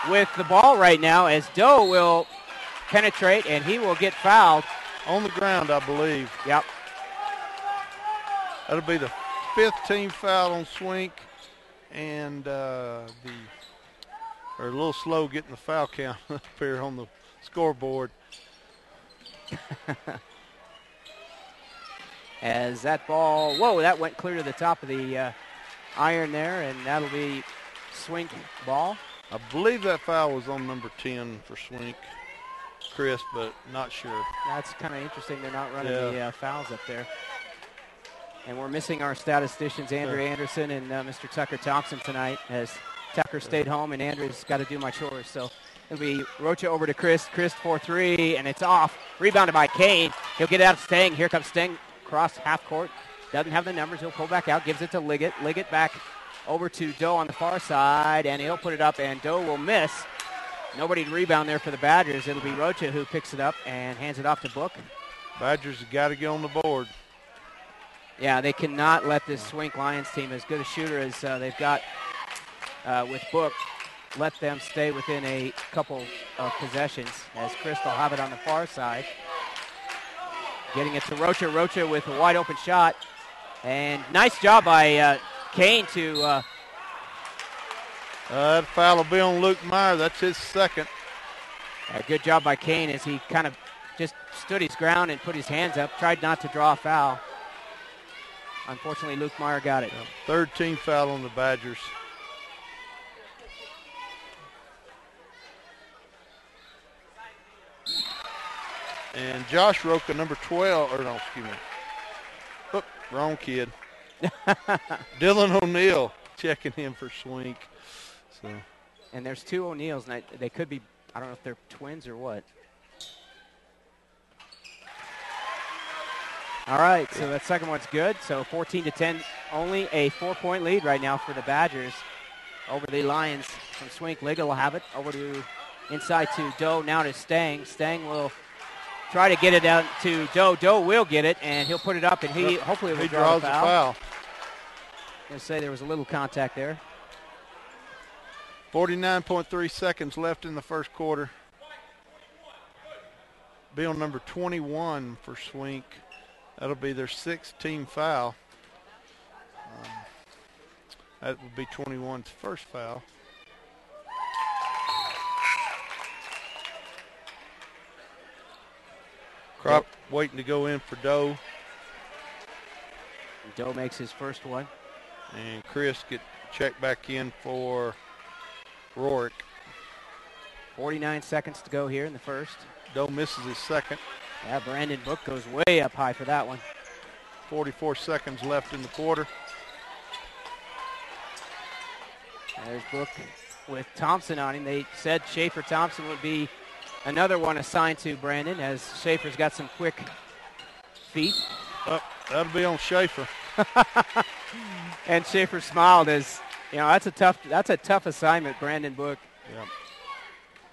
Speaker 10: with the ball right now as Doe will penetrate, and he will get fouled.
Speaker 11: On the ground, I believe.
Speaker 10: Yep.
Speaker 11: That'll be the 5th team foul on Swink. And they're a little slow getting the foul count up here on the scoreboard.
Speaker 10: As that ball, whoa, that went clear to the top of the iron there, and that'll be Swink ball.
Speaker 11: I believe that foul was on number 10 for Swink, Chris, but not sure.
Speaker 10: That's kind of interesting. They're not running the fouls up there. And we're missing our statisticians, Andrew Anderson and Mr. Tucker Thompson tonight, as Tucker stayed home and Andrew's got to do my chores. So it'll be Rocha over to Chris. Chris for 3, and it's off. Rebounded by Kane. He'll get out of Stang. Here comes Stang. Cross half court. Doesn't have the numbers. He'll pull back out. Gives it to Liggett. Liggett back over to Doe on the far side, and he'll put it up, and Doe will miss. Nobody to rebound there for the Badgers. It'll be Rocha who picks it up and hands it off to Book.
Speaker 11: Badgers have got to get on the board.
Speaker 10: Yeah, they cannot let this Swink Lions team, as good a shooter as they've got with Book, let them stay within a couple of possessions, as Chris will have it on the far side. Getting it to Rocha. Rocha with a wide open shot. And nice job by Kane to...
Speaker 11: that foul will be on Luke Meyer. That's his second.
Speaker 10: Good job by Kane as he kind of just stood his ground and put his hands up. Tried not to draw a foul. Unfortunately, Luke Meyer got it.
Speaker 11: Third team foul on the Badgers. And Josh Rocha, number 12, or no, excuse me. Oop, wrong kid. Dylan O'Neill checking in for Swink. So.
Speaker 10: And there's 2 O'Neills, and they could be, I don't know if they're twins or what. All right, so that second one's good. So 14-10, only a 4-point lead right now for the Badgers over the Lions from Swink. Liggett will have it over to inside to Doe, now to Stang. Stang will try to get it out to Doe. Doe will get it, and he'll put it up, and he hopefully will draw the foul. I'm going to say there was a little contact there.
Speaker 11: 49.3 seconds left in the first quarter. Be on number 21 for Swink. That'll be their 6th team foul. That would be 21's first foul. Crop waiting to go in for Doe.
Speaker 10: Doe makes his first one.
Speaker 11: And Chris get checked back in for Rourke.
Speaker 10: 49 seconds to go here in the first.
Speaker 11: Doe misses his second.
Speaker 10: Yeah, Brandon Book goes way up high for that one.
Speaker 11: 44 seconds left in the quarter.
Speaker 10: There's Book with Thompson on him. They said Schaefer Thompson would be another one assigned to Brandon, as Schaefer's got some quick feet.
Speaker 11: Oh, that'll be on Schaefer.
Speaker 10: And Schaefer smiled as, you know, that's a tough assignment, Brandon Book.
Speaker 11: Yeah.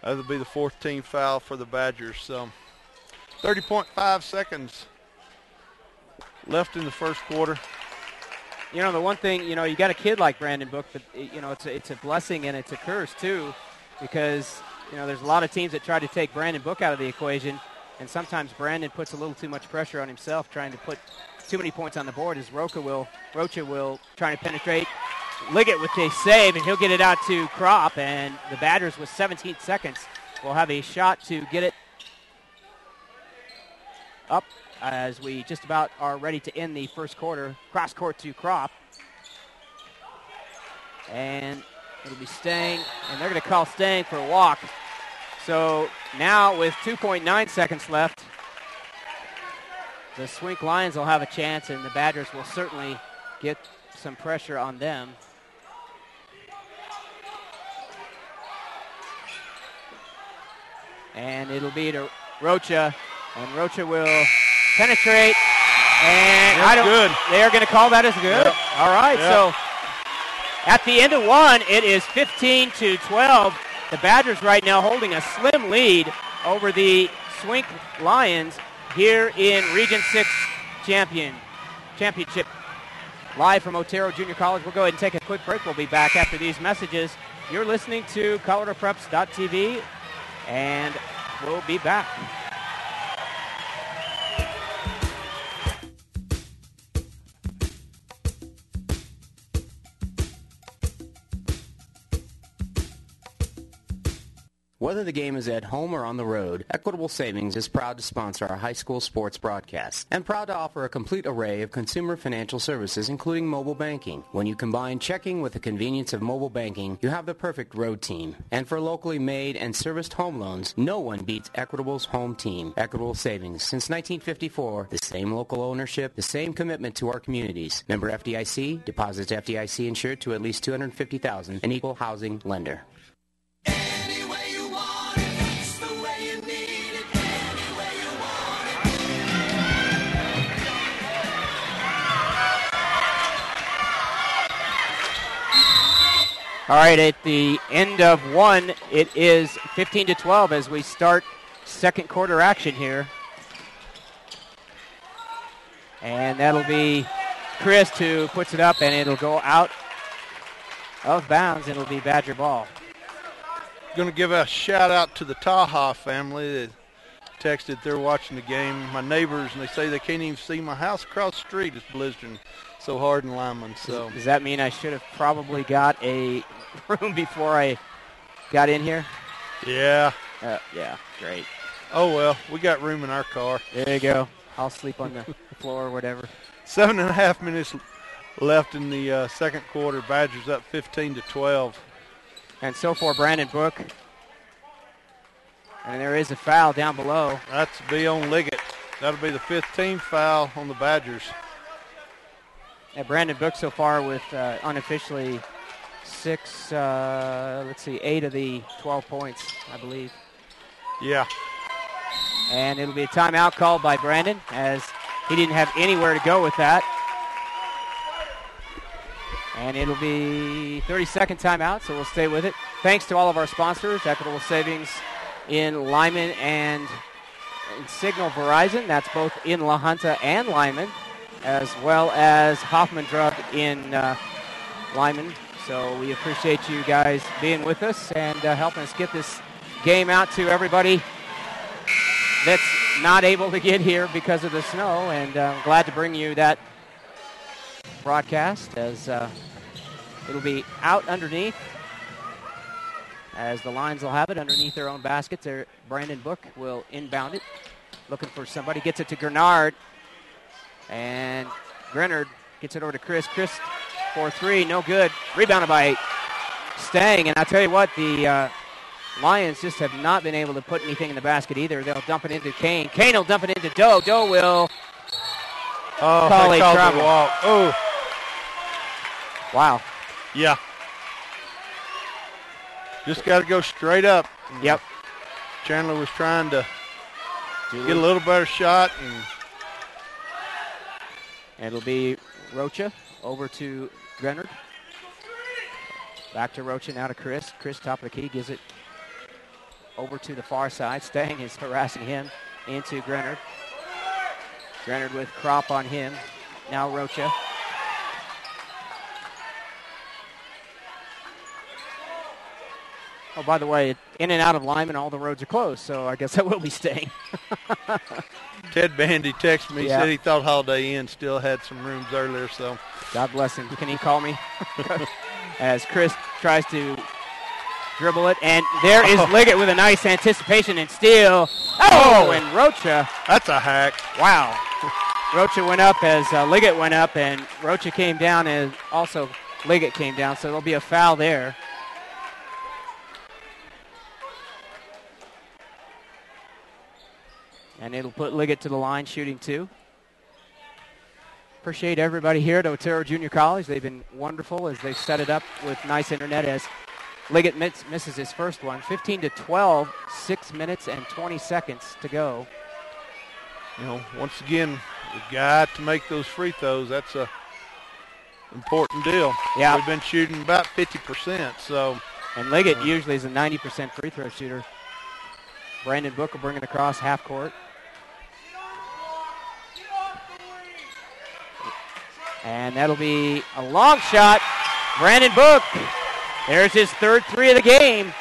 Speaker 11: That'll be the 4th team foul for the Badgers. So 30.5 seconds left in the first quarter.
Speaker 10: You know, the one thing, you know, you got a kid like Brandon Book, but, you know, it's a blessing and it's a curse, too, because, you know, there's a lot of teams that try to take Brandon Book out of the equation, and sometimes Brandon puts a little too much pressure on himself trying to put too many points on the board, as Rocha will try to penetrate. Liggett with a save, and he'll get it out to Kropp, and the Badgers with 17 seconds will have a shot to get it up as we just about are ready to end the first quarter. Cross court to Crop. And it'll be Stang, and they're going to call Stang for a walk. So now with 2.9 seconds left, the Swink Lions will have a chance, and the Badgers will certainly get some pressure on them. And it'll be to Rocha, and Rocha will penetrate. And they're going to call that as good.
Speaker 11: Yep.
Speaker 10: All right,
Speaker 11: yep.
Speaker 10: So at the end of one, it is 15-12. The Badgers right now holding a slim lead over the Swink Lions here in Region 6 Championship. Live from Otero Junior College. We'll go ahead and take a quick break. We'll be back after these messages. You're listening to ColoradoPreps.tv, and we'll be back.
Speaker 12: Whether the game is at home or on the road, Equitable Savings is proud to sponsor our high school sports broadcasts and proud to offer a complete array of consumer financial services, including mobile banking. When you combine checking with the convenience of mobile banking, you have the perfect road team. And for locally made and serviced home loans, no one beats Equitable's home team. Equitable Savings. Since 1954, the same local ownership, the same commitment to our communities. Member FDIC, deposits FDIC insured to at least $250,000, an equal housing lender.
Speaker 10: All right, at the end of one, it is 15-12 as we start second quarter action here. And that'll be Chris who puts it up, and it'll go out of bounds, and it'll be Badger ball.
Speaker 11: Going to give a shout out to the Taha family that texted they're watching the game. My neighbors, and they say they can't even see my house across the street. It's blizzarding so hard in Limon. So
Speaker 10: does that mean I should have probably got a room before I got in here?
Speaker 11: Yeah.
Speaker 10: Yeah, great.
Speaker 11: Oh, well, we got room in our car.
Speaker 10: There you go. I'll sleep on the floor or whatever.
Speaker 11: 7.5 minutes left in the second quarter. Badgers up 15-12.
Speaker 10: And so for Brandon Book. And there is a foul down below.
Speaker 11: That's B on Liggett. That'll be the 15th foul on the Badgers.
Speaker 10: And Brandon Book so far with unofficially 8 of the 12 points, I believe.
Speaker 11: Yeah.
Speaker 10: And it'll be a timeout called by Brandon as he didn't have anywhere to go with that. And it'll be 30-second timeout, so we'll stay with it. Thanks to all of our sponsors, Equitable Savings in Limon and in Signal Verizon. That's both in La Junta and Limon, as well as Hoffman Drug in Limon. So we appreciate you guys being with us and helping us get this game out to everybody that's not able to get here because of the snow. And I'm glad to bring you that broadcast as it'll be out underneath, as the Lions will have it underneath their own baskets. Brandon Book will inbound it, looking for somebody. Gets it to Grenard, and Grenard gets it over to Chris. Chris for three, no good. Rebounded by Stang, and I'll tell you what, the Lions just have not been able to put anything in the basket either. They'll dump it into Kane. Kane will dump it into Doe. Doe will call a travel.
Speaker 11: Oh.
Speaker 10: Wow.
Speaker 11: Yeah. Just got to go straight up.
Speaker 10: Yep.
Speaker 11: Chandler was trying to get a little better shot.
Speaker 10: And it'll be Rocha over to Grenard. Back to Rocha, now to Chris. Chris, top of the key, gives it over to the far side. Stang is harassing him into Grenard. Grenard with Crop on him. Now Rocha. Oh, by the way, in and out of Limon, all the roads are closed, so I guess I will be staying.
Speaker 11: Ted Bandy texted me, said he thought Holiday Inn still had some rooms earlier, so.
Speaker 10: God bless him. Can he call me? As Chris tries to dribble it, and there is Liggett with a nice anticipation and steal. Oh, and Rocha.
Speaker 11: That's a hack.
Speaker 10: Wow. Rocha went up as Liggett went up, and Rocha came down as also Liggett came down, so there'll be a foul there. And it'll put Liggett to the line, shooting 2. Appreciate everybody here at Otero Junior College. They've been wonderful as they've set it up with nice internet as Liggett misses his first one. 15-12, 6 minutes and 20 seconds to go.
Speaker 11: You know, once again, we've got to make those free throws. That's a important deal.
Speaker 10: Yeah.
Speaker 11: We've been shooting about 50%. So,
Speaker 10: and Liggett usually is a 90% free throw shooter. Brandon Book will bring it across half court. And that'll be a long shot. Brandon Book. There's his third 3 of the game.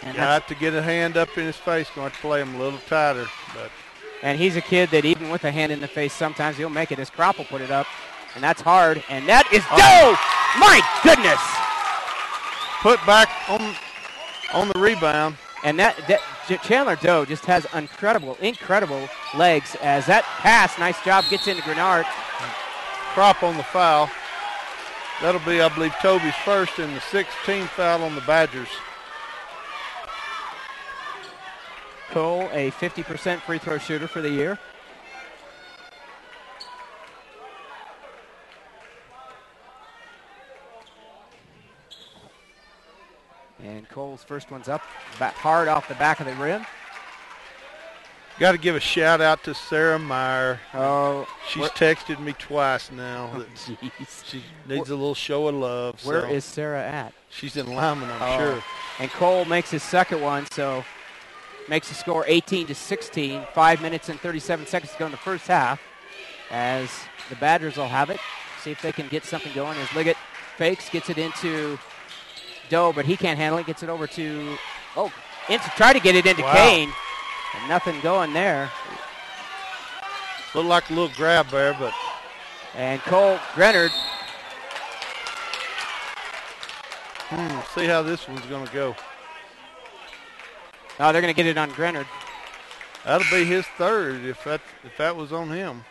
Speaker 10: And
Speaker 11: got to get a hand up in his face. Going to play him a little tighter.
Speaker 10: And he's a kid that even with a hand in the face, sometimes he'll make it. His Kropp will put it up. And that's hard. And that is Doe! My goodness!
Speaker 11: Put back on the rebound.
Speaker 10: And that Chandler Doe just has incredible legs as that pass, nice job, gets into Grenard.
Speaker 11: Kropp on the foul. That'll be, I believe, Toby's first and the 16th foul on the Badgers.
Speaker 10: Cole, a 50% free throw shooter for the year. And Cole's first one's up, hard off the back of the rim.
Speaker 11: Got to give a shout out to Sarah Meyer.
Speaker 10: Oh,
Speaker 11: she's texted me twice now. She needs a little show of love.
Speaker 10: Where is Sarah at?
Speaker 11: She's in Limon, I'm sure.
Speaker 10: And Cole makes his second one, so makes the score 18-16. 5 minutes and 37 seconds to go in the first half. As the Badgers will have it, see if they can get something going. As Liggett fakes, gets it into Doe, but he can't handle it. Gets it over to try to get it into Kane. And nothing going there.
Speaker 11: Looked like a little grab there, but.
Speaker 10: And Cole Grenard.
Speaker 11: See how this one's going to go.
Speaker 10: Oh, they're going to get it on Grenard.
Speaker 11: That'll be his third if that was on him.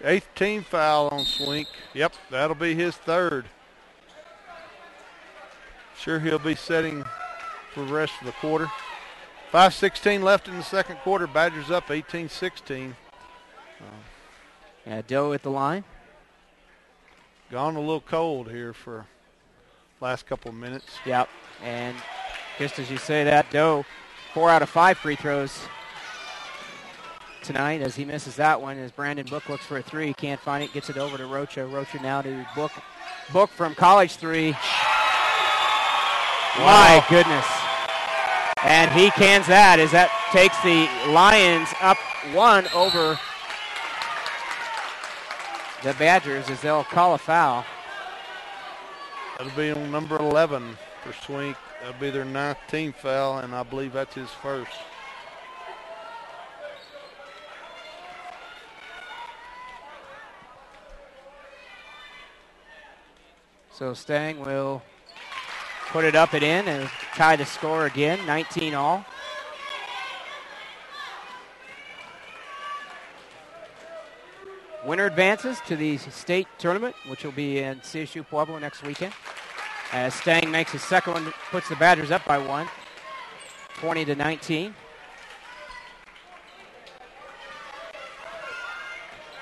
Speaker 11: 8th team foul on Swink. Yep, that'll be his third. Sure, he'll be setting for the rest of the quarter. 5:16 left in the second quarter. Badgers up 18-16.
Speaker 10: Doe at the line.
Speaker 11: Gone a little cold here for last couple of minutes.
Speaker 10: Yep. And just as you say that, Doe, 4 out of 5 free throws tonight as he misses that one. As Brandon Book looks for a 3, can't find it, gets it over to Rocha. Rocha now to Book. Book from college 3. Wow. My goodness. And he cans that as that takes the Lions up 1 over the Badgers as they'll call a foul.
Speaker 11: That'll be on number 11 for Swink. That'll be their 9th team foul, and I believe that's his first.
Speaker 10: So Stang will put it up and in and tie the score again, 19 all. Winner advances to the state tournament, which will be in CSU Pueblo next weekend. As Stang makes his second one, puts the Badgers up by 1, 20-19.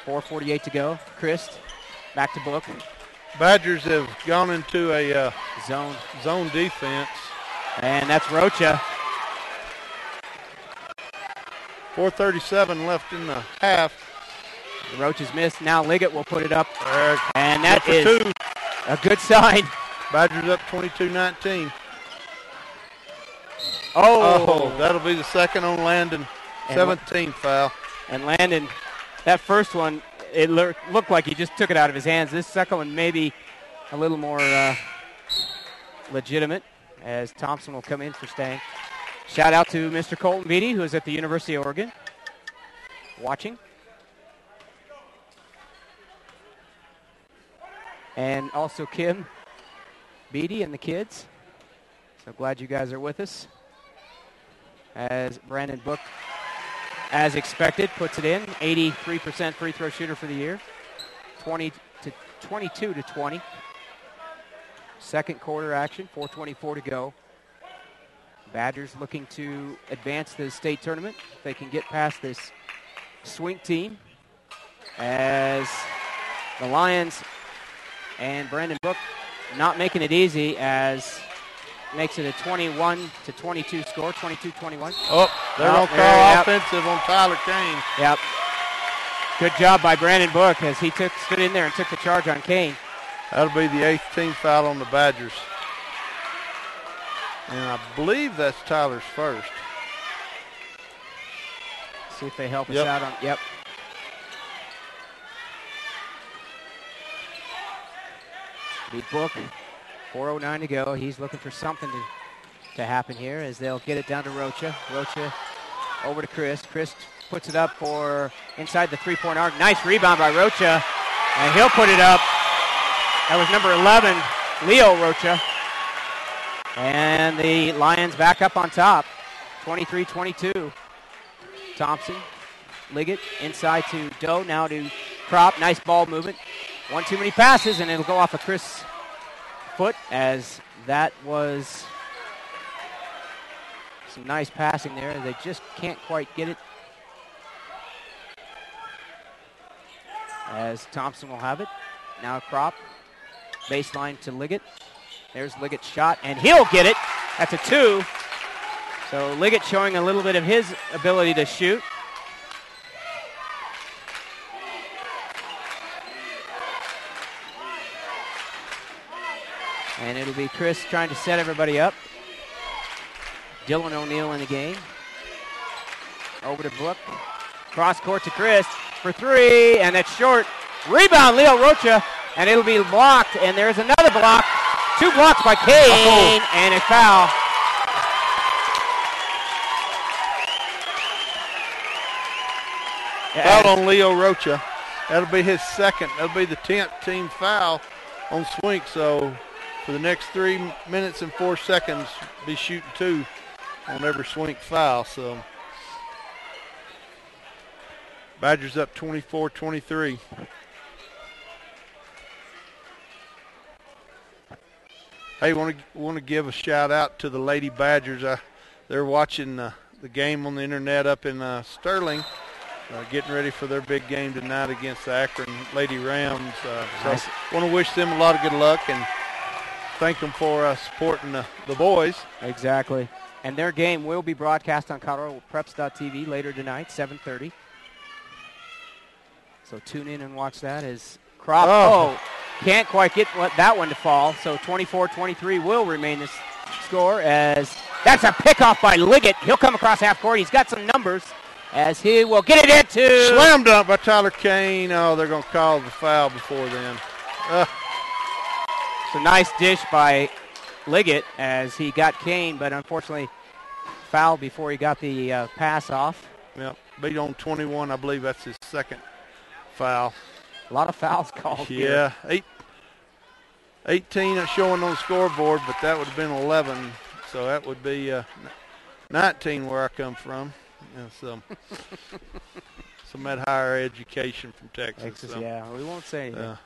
Speaker 10: 4:48 to go. Christ, back to Book.
Speaker 11: Badgers have gone into a
Speaker 10: zone
Speaker 11: defense.
Speaker 10: And that's Rocha.
Speaker 11: 4:37 left in the half.
Speaker 10: The Rocha's missed. Now Liggett will put it up.
Speaker 11: And
Speaker 10: that is
Speaker 11: 2.
Speaker 10: A good sign.
Speaker 11: Badgers up 22-19.
Speaker 10: Oh,
Speaker 11: that'll be the second on Landon. 17th foul.
Speaker 10: And Landon, that first one, it looked like he just took it out of his hands. This second one maybe a little more legitimate as Thompson will come in for Stang. Shout out to Mr. Colton Beatty, who is at the University of Oregon, watching. And also Kim Beatty and the kids. So glad you guys are with us. As Brandon Book, as expected, puts it in. 83% free throw shooter for the year. 22 to 20. Second quarter action, 4:24 to go. Badgers looking to advance the state tournament. If they can get past this Swink team, as the Lions and Brandon Book not making it easy, as makes it a 21 to 22 score, 22-21.
Speaker 11: Oh, they're going to call offensive on Tyler Kane.
Speaker 10: Yep. Good job by Brandon Book as he stood in there and took the charge on Kane.
Speaker 11: That'll be the 8th team foul on the Badgers. And I believe that's Tyler's first.
Speaker 10: See if they help us out on. Yep. The Book, 4:09 to go. He's looking for something to happen here as they'll get it down to Rocha. Rocha over to Chris. Chris puts it up for inside the three-point arc. Nice rebound by Rocha, and he'll put it up. That was number 11, Leo Rocha. And the Lions back up on top, 23-22. Thompson, Liggett inside to Doe, now to Kropp. Nice ball movement. One too many passes, and it'll go off of Chris' foot, as that was some nice passing there. They just can't quite get it. As Thompson will have it. Now Kropp. Baseline to Liggett. There's Liggett's shot, and he'll get it. That's a 2. So Liggett showing a little bit of his ability to shoot. And it'll be Chris trying to set everybody up. Dylan O'Neill in the game. Over to Book. Cross court to Chris for 3, and that's short. Rebound, Leo Rocha, and it'll be blocked, and there's another block. 2 blocks by Kane, and a foul.
Speaker 11: Foul on Leo Rocha. That'll be his second. That'll be the 10th team foul on Swink. So for the next 3 minutes and 4 seconds, be shooting 2 on every Swink foul. So Badgers up 24-23. Hey, want to give a shout out to the Lady Badgers. They're watching the game on the internet up in Sterling, getting ready for their big game tonight against the Akron Lady Rams. So want to wish them a lot of good luck and thank them for supporting the boys.
Speaker 10: Exactly. And their game will be broadcast on ColoradoPreps.tv later tonight, 7:30. So tune in and watch that as Kropp. Can't quite get that one to fall. So 24-23 will remain this score, as that's a pickoff by Liggett. He'll come across half court. He's got some numbers as he will get it into.
Speaker 11: Slam dunk by Tyler Kane. Oh, they're going to call the foul before then.
Speaker 10: So nice dish by Liggett as he got Kane, but unfortunately fouled before he got the pass off.
Speaker 11: Yep, beat on 21. I believe that's his second foul.
Speaker 10: A lot of fouls called
Speaker 11: here.
Speaker 10: Yeah,
Speaker 11: 18 showing on the scoreboard, but that would have been 11. So that would be 19 where I come from. Yeah, so some had higher education from Texas. So.
Speaker 10: Yeah, we won't say anything.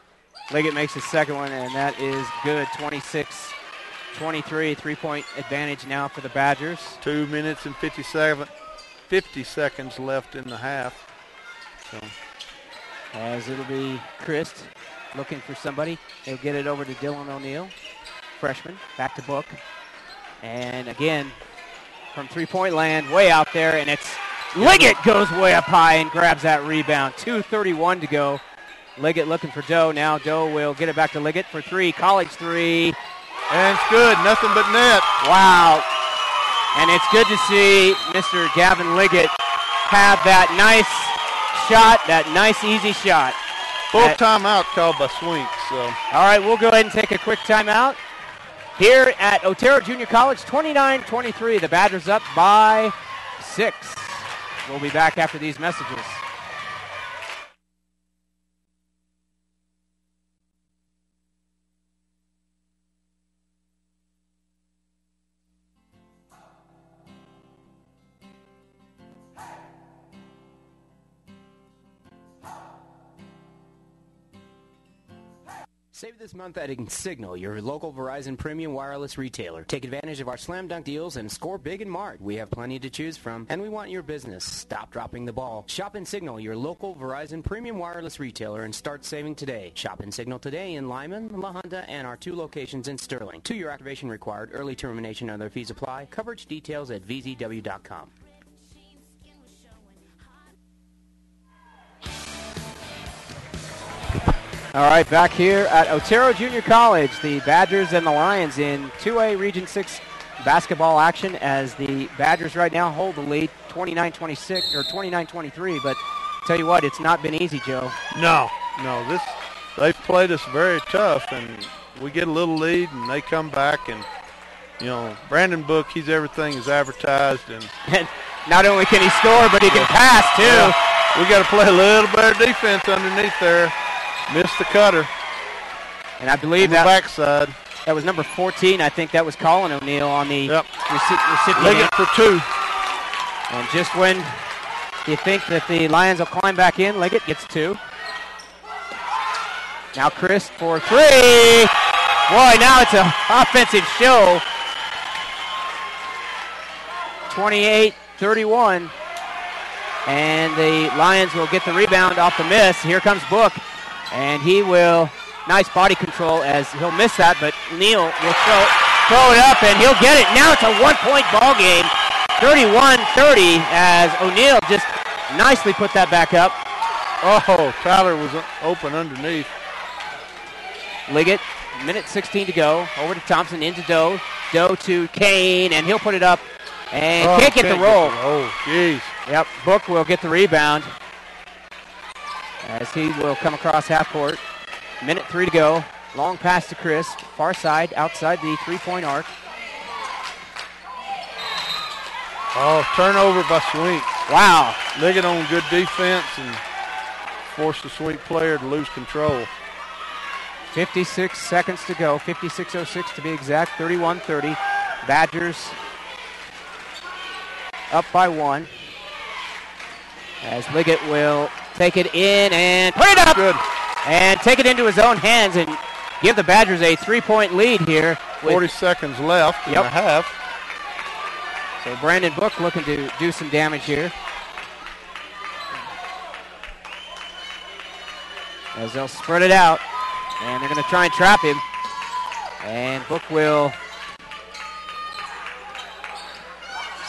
Speaker 10: Liggett makes his second one, and that is good. 26-23, 3-point advantage now for the Badgers.
Speaker 11: 2 minutes and 50 seconds left in the half. So.
Speaker 10: As it'll be Chris looking for somebody. He'll get it over to Dylan O'Neill, freshman, back to Book. And again, from three-point land, way out there, and it's Liggett goes way up high and grabs that rebound. 2:31 to go. Liggett looking for Doe. Now Doe will get it back to Liggett for 3, college 3.
Speaker 11: And it's good, nothing but net.
Speaker 10: Wow. And it's good to see Mr. Gavin Liggett have that nice shot, that nice easy shot.
Speaker 11: Full timeout called by Swink. So.
Speaker 10: All right, we'll go ahead and take a quick timeout. Here at Otero Junior College, 29-23. The Badgers up by 6. We'll be back after these messages.
Speaker 12: Save this month at Signal, your local Verizon premium wireless retailer. Take advantage of our slam dunk deals and score big in March. We have plenty to choose from, and we want your business. Stop dropping the ball. Shop in Signal, your local Verizon premium wireless retailer, and start saving today. Shop in Signal today in Limon, La Junta, and our 2 locations in Sterling. 2-year activation required. Early termination and other fees apply. Coverage details at vzw.com.
Speaker 10: All right, back here at Otero Junior College, the Badgers and the Lions in 2A Region 6 basketball action as the Badgers right now hold the lead 29-26 or 29-23, but tell you what, it's not been easy, Joe.
Speaker 11: No, they've played us very tough, and we get a little lead and they come back, and Brandon Book, he's everything is advertised, and
Speaker 10: not only can he score, but he can pass too.
Speaker 11: Yeah, we got to play a little better defense underneath there. Missed the cutter.
Speaker 10: And I believe
Speaker 11: that backside.
Speaker 10: That was number 14. I think that was Colin O'Neill on the recipient.
Speaker 11: Liggett for 2.
Speaker 10: And just when you think that the Lions will climb back in, Liggett gets 2. Now Chris for 3. Boy, now it's an offensive show. 28-31. And the Lions will get the rebound off the miss. Here comes Book. And he will, nice body control as he'll miss that, but Neal will throw it up, and he'll get it. Now it's a one-point ball game, 31-30, as O'Neill just nicely put that back up.
Speaker 11: Oh, Tyler was open underneath.
Speaker 10: Liggett, minute 16 to go. Over to Thompson, into Doe. Doe to Kane, and he'll put it up, and can't get the roll.
Speaker 11: Oh, jeez.
Speaker 10: Yep, Book will get the rebound, as he will come across half court. Minute 3 to go. Long pass to Chris. Far side, outside the three-point arc.
Speaker 11: Oh, turnover by Swink.
Speaker 10: Wow.
Speaker 11: Liggett on good defense and forced the Swink player to lose control.
Speaker 10: 56 seconds to go. 56:06 to be exact. 31-30. Badgers up by 1. As Liggett will take it in and put it up.
Speaker 11: Good.
Speaker 10: And take it into his own hands and give the Badgers a 3-point lead here.
Speaker 11: 40 seconds left in the half.
Speaker 10: So Brandon Book looking to do some damage here. As they'll spread it out. And they're going to try and trap him. And Book will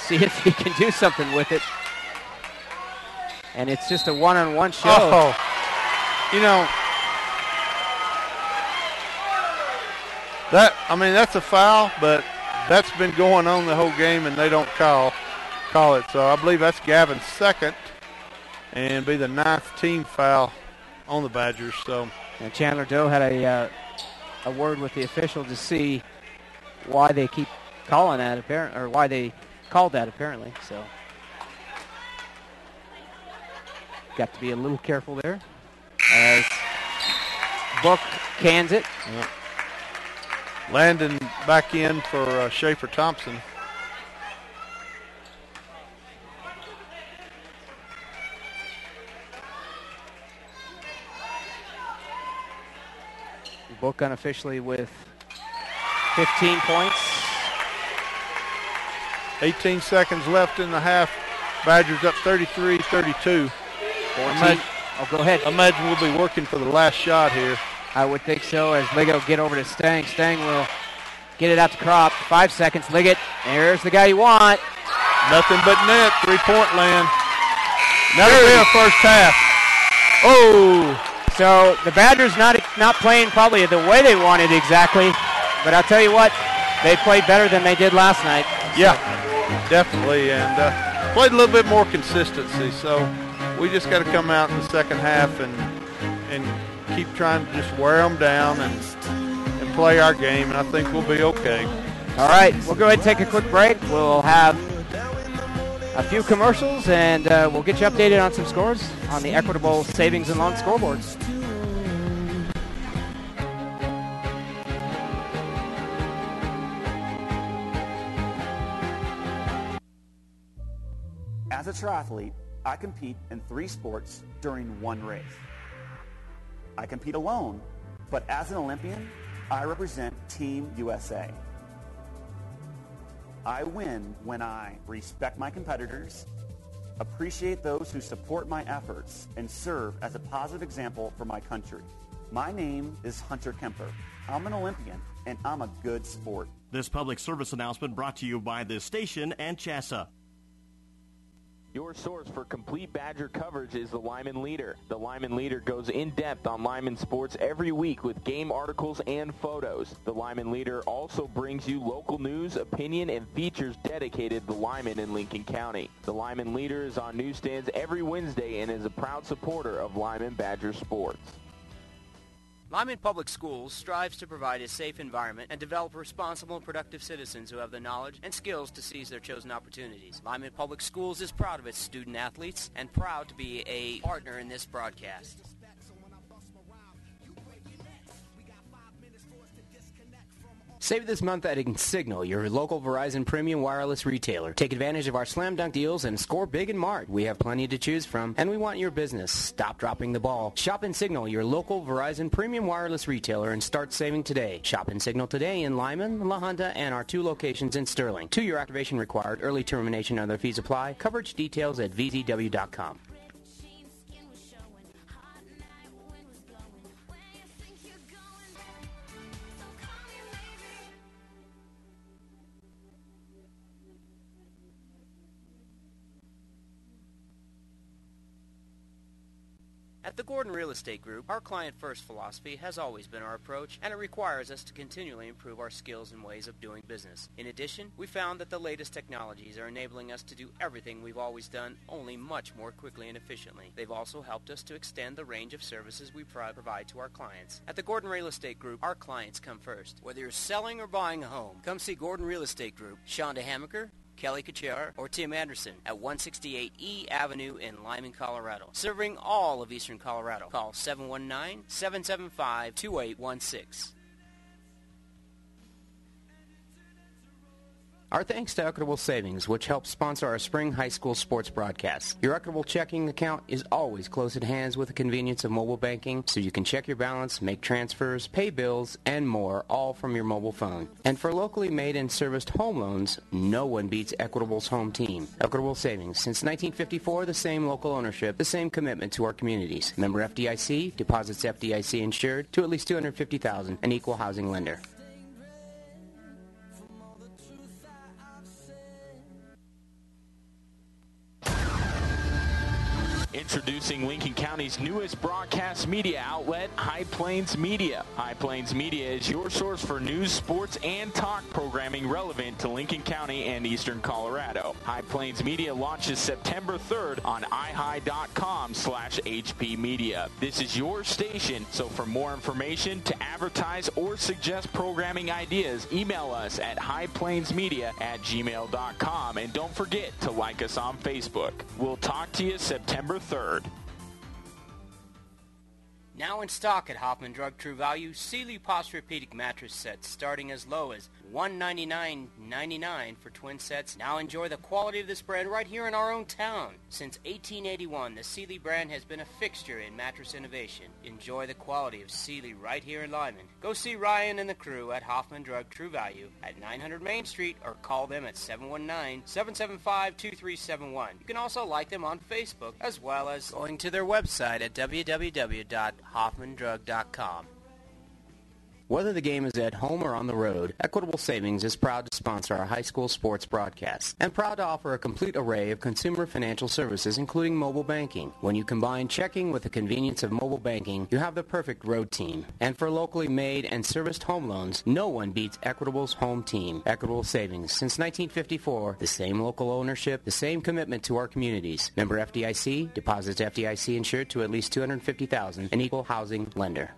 Speaker 10: see if he can do something with it. And it's just a one-on-one show.
Speaker 11: Oh, that's a foul, but that's been going on the whole game, and they don't call it. So I believe that's Gavin's second, and be the 9th team foul on the Badgers. So,
Speaker 10: and Chandler Doe had a word with the official to see why they keep calling that, or why they called that apparently. So. Got to be a little careful there as Book cans it.
Speaker 11: Yep. Landon back in for Schaefer Thompson.
Speaker 10: Book unofficially with 15 points.
Speaker 11: 18 seconds left in the half. Badgers up 33-32.
Speaker 10: Go ahead.
Speaker 11: Imagine we'll be working for the last shot here.
Speaker 10: I would think so, as Liggett will get over to Stang. Stang will get it out to Crop. 5 seconds. Liggett, there's the guy you want.
Speaker 11: Nothing but net. 3-point land. That'll be our first half.
Speaker 10: Oh! So the Badgers not playing probably the way they wanted exactly, but I'll tell you what, they played better than they did last night.
Speaker 11: Yeah, definitely, and played a little bit more consistency. So we just got to come out in the second half and keep trying to just wear them down and play our game, and I think we'll be okay.
Speaker 10: All right, we'll go ahead and take a quick break. We'll have a few commercials, and we'll get you updated on some scores on the Equitable Savings and Loan scoreboards.
Speaker 3: As a triathlete, I compete in 3 sports during one race. I compete alone But as an Olympian, I represent Team USA. I win when I respect my competitors, appreciate those who support my efforts, and serve as a positive example for my country. My name is Hunter Kemper. I'm an Olympian, and I'm a good sport.
Speaker 7: This public service announcement brought to you by this station and CHSA.
Speaker 8: Your source for complete Badger coverage is the Limon Leader. The Limon Leader goes in-depth on Limon sports every week with game articles and photos. The Limon Leader also brings you local news, opinion, and features dedicated to Limon in Lincoln County. The Limon Leader is on newsstands every Wednesday and is a proud supporter of Limon Badger sports.
Speaker 12: Limon Public Schools strives to provide a safe environment and develop responsible and productive citizens who have the knowledge and skills to seize their chosen opportunities. Limon Public Schools is proud of its student athletes and proud to be a partner in this broadcast. Save this month at Signal, your local Verizon premium wireless retailer. Take advantage of our slam dunk deals and score big in March. We have plenty to choose from, and we want your business. Stop dropping the ball. Shop in Signal, your local Verizon premium wireless retailer, and start saving today. Shop in Signal today in Limon, La Junta, and our 2 locations in Sterling. 2-year activation required. Early termination and other fees apply. Coverage details at vzw.com. At the Gordon Real Estate Group, our client-first philosophy has always been our approach, and it requires us to continually improve our skills and ways of doing business. In addition, we found that the latest technologies are enabling us to do everything we've always done, only much more quickly and efficiently. They've also helped us to extend the range of services we provide to our clients. At the Gordon Real Estate Group, our clients come first. Whether you're selling or buying a home, come see Gordon Real Estate Group. Shonda Hamaker, Kelly Kuchar, or Tim Anderson at 168 E Avenue in Limon, Colorado. Serving all of Eastern Colorado. Call 719-775-2816. Our thanks to Equitable Savings, which helps sponsor our spring high school sports broadcasts. Your Equitable checking account is always close at hand with the convenience of mobile banking, so you can check your balance, make transfers, pay bills, and more, all from your mobile phone. And for locally made and serviced home loans, no one beats Equitable's home team. Equitable Savings. Since 1954, the same local ownership, the same commitment to our communities. Member FDIC, deposits FDIC insured to at least $250,000, an equal housing lender.
Speaker 8: Introducing Lincoln County's newest broadcast media outlet, High Plains Media. High Plains Media is your source for news, sports, and talk programming relevant to Lincoln County and Eastern Colorado. High Plains Media launches September 3rd on ihigh.com/HP Media. This is your station, so for more information, to advertise or suggest programming ideas, email us at highplainsmedia@gmail.com, and don't forget to like us on Facebook. We'll talk to you September 3rd.
Speaker 12: Now in stock at Hoffman Drug True Value, Sealy Posturepedic mattress sets starting as low as $199.99 for twin sets. Now enjoy the quality of this brand right here in our own town. Since 1881, the Sealy brand has been a fixture in mattress innovation. Enjoy the quality of Sealy right here in Limon. Go see Ryan and the crew at Hoffman Drug True Value at 900 Main Street or call them at 719-775-2371. You can also like them on Facebook as well as going to their website at www.hoffmandrug.com. Whether the game is at home or on the road, Equitable Savings is proud to sponsor our high school sports broadcasts and proud to offer a complete array of consumer financial services, including mobile banking. When you combine checking with the convenience of mobile banking, you have the perfect road team. And for locally made and serviced home loans, no one beats Equitable's home team. Equitable Savings. Since 1954, the same local ownership, the same commitment to our communities. Member FDIC, deposits FDIC insured to at least $250,000, an equal housing lender.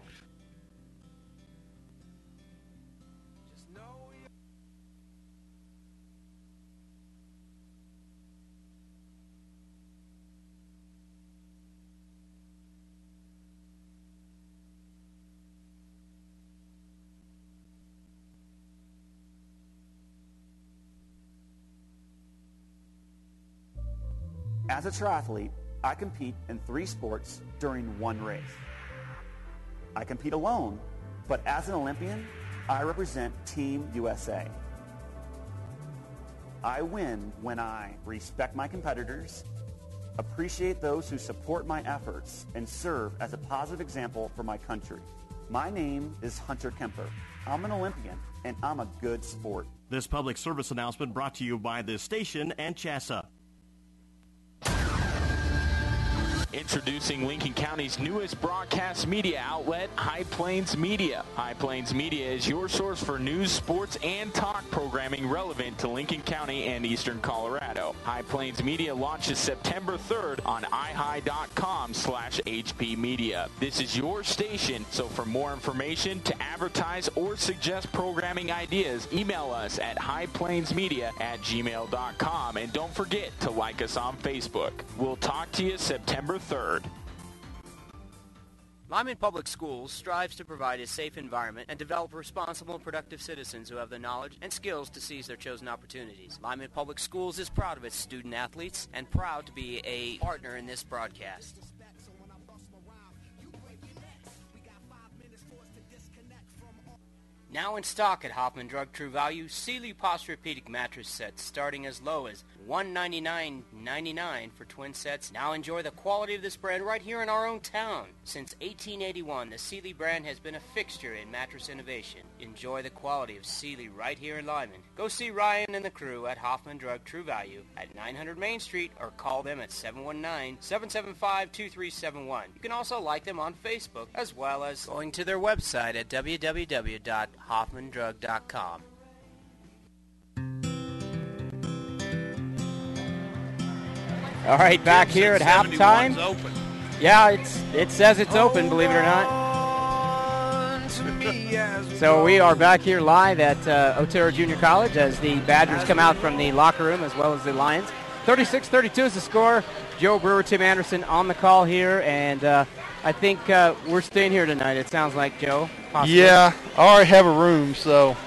Speaker 3: As a triathlete, I compete in 3 sports during one race. I compete alone But as an Olympian, I represent Team USA. I win when I respect my competitors, appreciate those who support my efforts, and serve as a positive example for my country. My name is Hunter Kemper. I'm an Olympian, and I'm a good sport.
Speaker 7: This public service announcement brought to you by this station and CHSA.
Speaker 8: Introducing Lincoln County's newest broadcast media outlet, High Plains Media. High Plains Media is your source for news, sports, and talk programming relevant to Lincoln County and Eastern Colorado. High Plains Media launches September 3rd on ihigh.com/HP Media. This is your station, so for more information, to advertise or suggest programming ideas, email us at highplainsmedia@gmail.com. And don't forget to like us on Facebook. We'll talk to you September 3rd.
Speaker 12: Limon Public Schools strives to provide a safe environment and develop responsible and productive citizens who have the knowledge and skills to seize their chosen opportunities. Limon Public Schools is proud of its student athletes and proud to be a partner in this broadcast. Now in stock at Hoffman Drug True Value, Sealy Posturepedic mattress sets starting as low as $199.99 for twin sets. Now enjoy the quality of this brand right here in our own town. Since 1881, the Sealy brand has been a fixture in mattress innovation. Enjoy the quality of Sealy right here in Limon. Go see Ryan and the crew at Hoffman Drug True Value at 900 Main Street or call them at 719-775-2371. You can also like them on Facebook as well as going to their website at www.hoffmandrug.com.
Speaker 10: All right, back here at halftime.
Speaker 11: Open.
Speaker 10: Yeah, it says it's open, believe it or not. So we are back here live at Otero Junior College as the Badgers come out from the locker room as well as the Lions. 36-32 is the score. Joe Brewer, Tim Anderson on the call here, and I think we're staying here tonight, it sounds like, Joe. Possibly.
Speaker 11: Yeah, I already have a room, so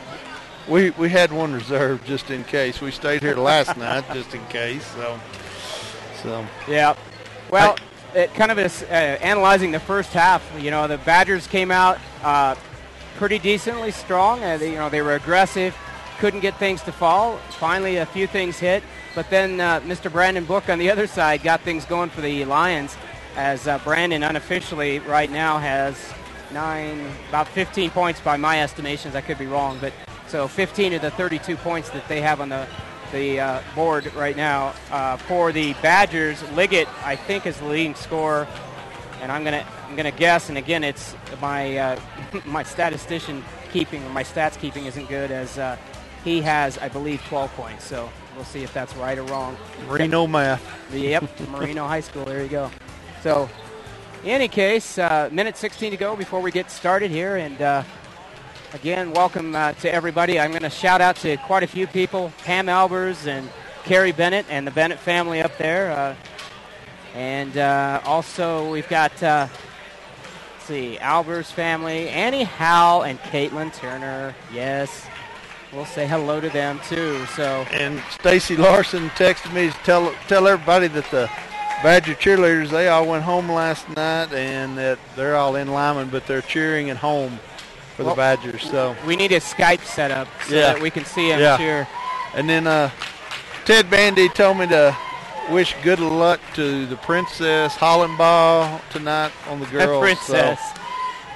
Speaker 11: we had one reserved just in case. We stayed here last night just in case, so.
Speaker 10: Yeah. Well, it kind of is analyzing the first half. You know, the Badgers came out pretty decently strong. They were aggressive, couldn't get things to fall. Finally, a few things hit. But then Mr. Brandon Book on the other side got things going for the Lions, as Brandon unofficially right now has about 15 points by my estimations. I could be wrong, but so 15 of the 32 points that they have on the board right now. For the Badgers, Liggett, I think, is the leading scorer, and I'm gonna guess. And again, it's my my statistician keeping, or my stats keeping, isn't good, as he has, I believe, 12 points. So we'll see if that's right or wrong.
Speaker 11: Marino math.
Speaker 10: Yep, Marino High School. There you go. So, in any case, minute 16 to go before we get started here, and. Again, welcome to everybody. I'm going to shout out to quite a few people, Pam Albers and Carrie Bennett and the Bennett family up there. And also we've got, Albers family, Annie Howell and Caitlin Turner. Yes, we'll say hello to them too. So. And
Speaker 11: Stacy Larson texted me to tell everybody that the Badger cheerleaders, they all went home last night, and that they're all in Limon, but they're cheering at home for the Badgers. So we
Speaker 10: need a Skype set up so that we can see them cheer.
Speaker 11: And then Ted Bandy told me to wish good luck to the Princess Hollenbaugh tonight on the girls.
Speaker 10: Princess.
Speaker 11: So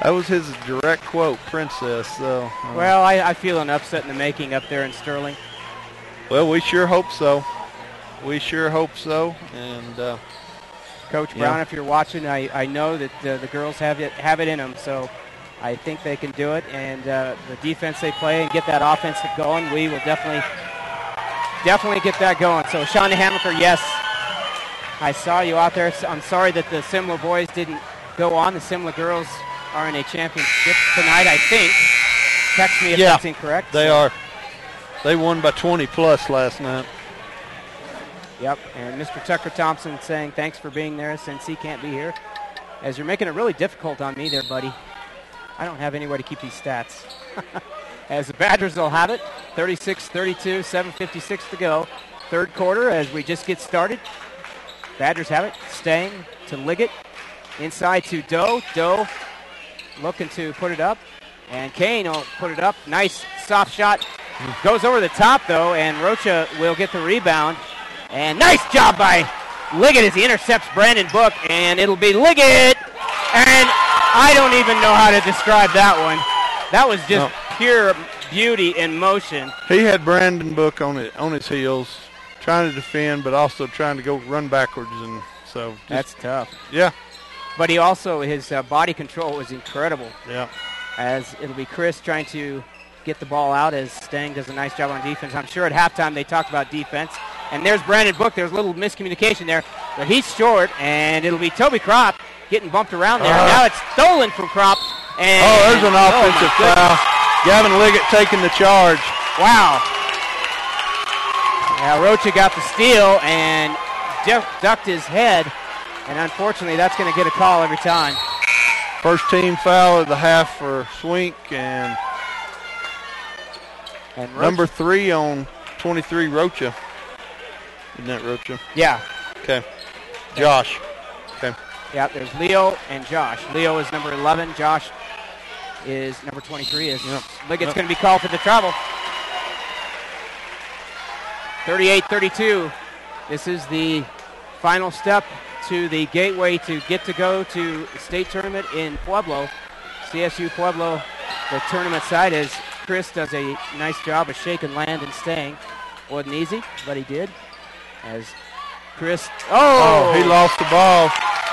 Speaker 11: that was his direct quote, Princess. So
Speaker 10: well, I feel an upset in the making up there in Sterling.
Speaker 11: Well, we sure hope so. And
Speaker 10: Coach Brown, if you're watching, I know that the girls have it in them. So I think they can do it, and the defense they play and get that offense going, we will definitely get that going. So Shonda Hamaker, yes, I saw you out there. I'm sorry that the Simla boys didn't go on. The Simla girls are in a championship tonight, I think. Text me if that's incorrect.
Speaker 11: They are. They won by 20-plus last night.
Speaker 10: Yep, and Mr. Tucker Thompson saying thanks for being there since he can't be here, as you're making it really difficult on me there, buddy. I don't have anywhere to keep these stats. As the Badgers will have it, 36-32, 7:56 to go. Third quarter as we just get started. Badgers have it, staying to Liggett. Inside to Doe. Doe looking to put it up. And Kane will put it up. Nice soft shot. Goes over the top, though, and Rocha will get the rebound. And nice job by Liggett as he intercepts Brandon Book, and it'll be Liggett. And I don't even know how to describe that one. That was just pure beauty in motion.
Speaker 11: He had Brandon Book on his heels, trying to defend, but also trying to go run backwards, and so
Speaker 10: that's tough.
Speaker 11: Yeah,
Speaker 10: but he also his body control was incredible.
Speaker 11: Yeah,
Speaker 10: as it'll be Chris trying to get the ball out as Stang does a nice job on defense. I'm sure at halftime they talked about defense. And there's Brandon Book. There's a little miscommunication there, but he's short, and it'll be Toby Kropp getting bumped around there. Now it's stolen from Kropp. And
Speaker 11: there's an offensive foul. Gavin Liggett taking the charge.
Speaker 10: Wow. Yeah, Rocha got the steal and ducked his head, and unfortunately that's going to get a call every time.
Speaker 11: First team foul of the half for Swink, and number 3 on 23, Rocha. Isn't that Rocha?
Speaker 10: Yeah.
Speaker 11: Okay. Josh. Okay.
Speaker 10: Yeah, there's Leo and Josh. Leo is number 11. Josh is number 23. Liggett's going to be called for the travel. 38-32. This is the final step to the gateway to get to go to the state tournament in Pueblo. CSU Pueblo, the tournament side, as Chris does a nice job of shaking land and staying. Wasn't easy, but he did. As Chris,
Speaker 11: he lost the ball.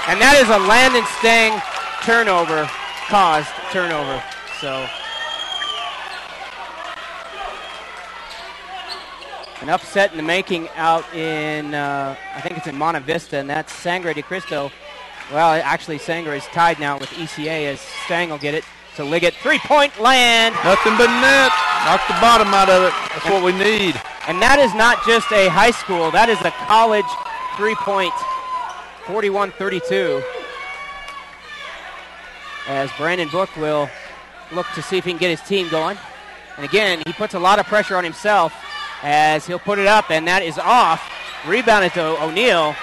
Speaker 10: And that is a Landon Stang turnover, caused turnover. So an upset in the making out in, I think it's in Monte Vista, and that's Sangre de Cristo. Well, actually Sangre is tied now with ECA as Stang will get it to Liggett. 3-point land.
Speaker 11: Nothing but net. Knock the bottom out of it. That's what we need.
Speaker 10: And that is not just a high school. That is a college 3-point. 41-32. As Brandon Book will look to see if he can get his team going. And again, he puts a lot of pressure on himself as he'll put it up, and that is off. Rebounded to O'Neal.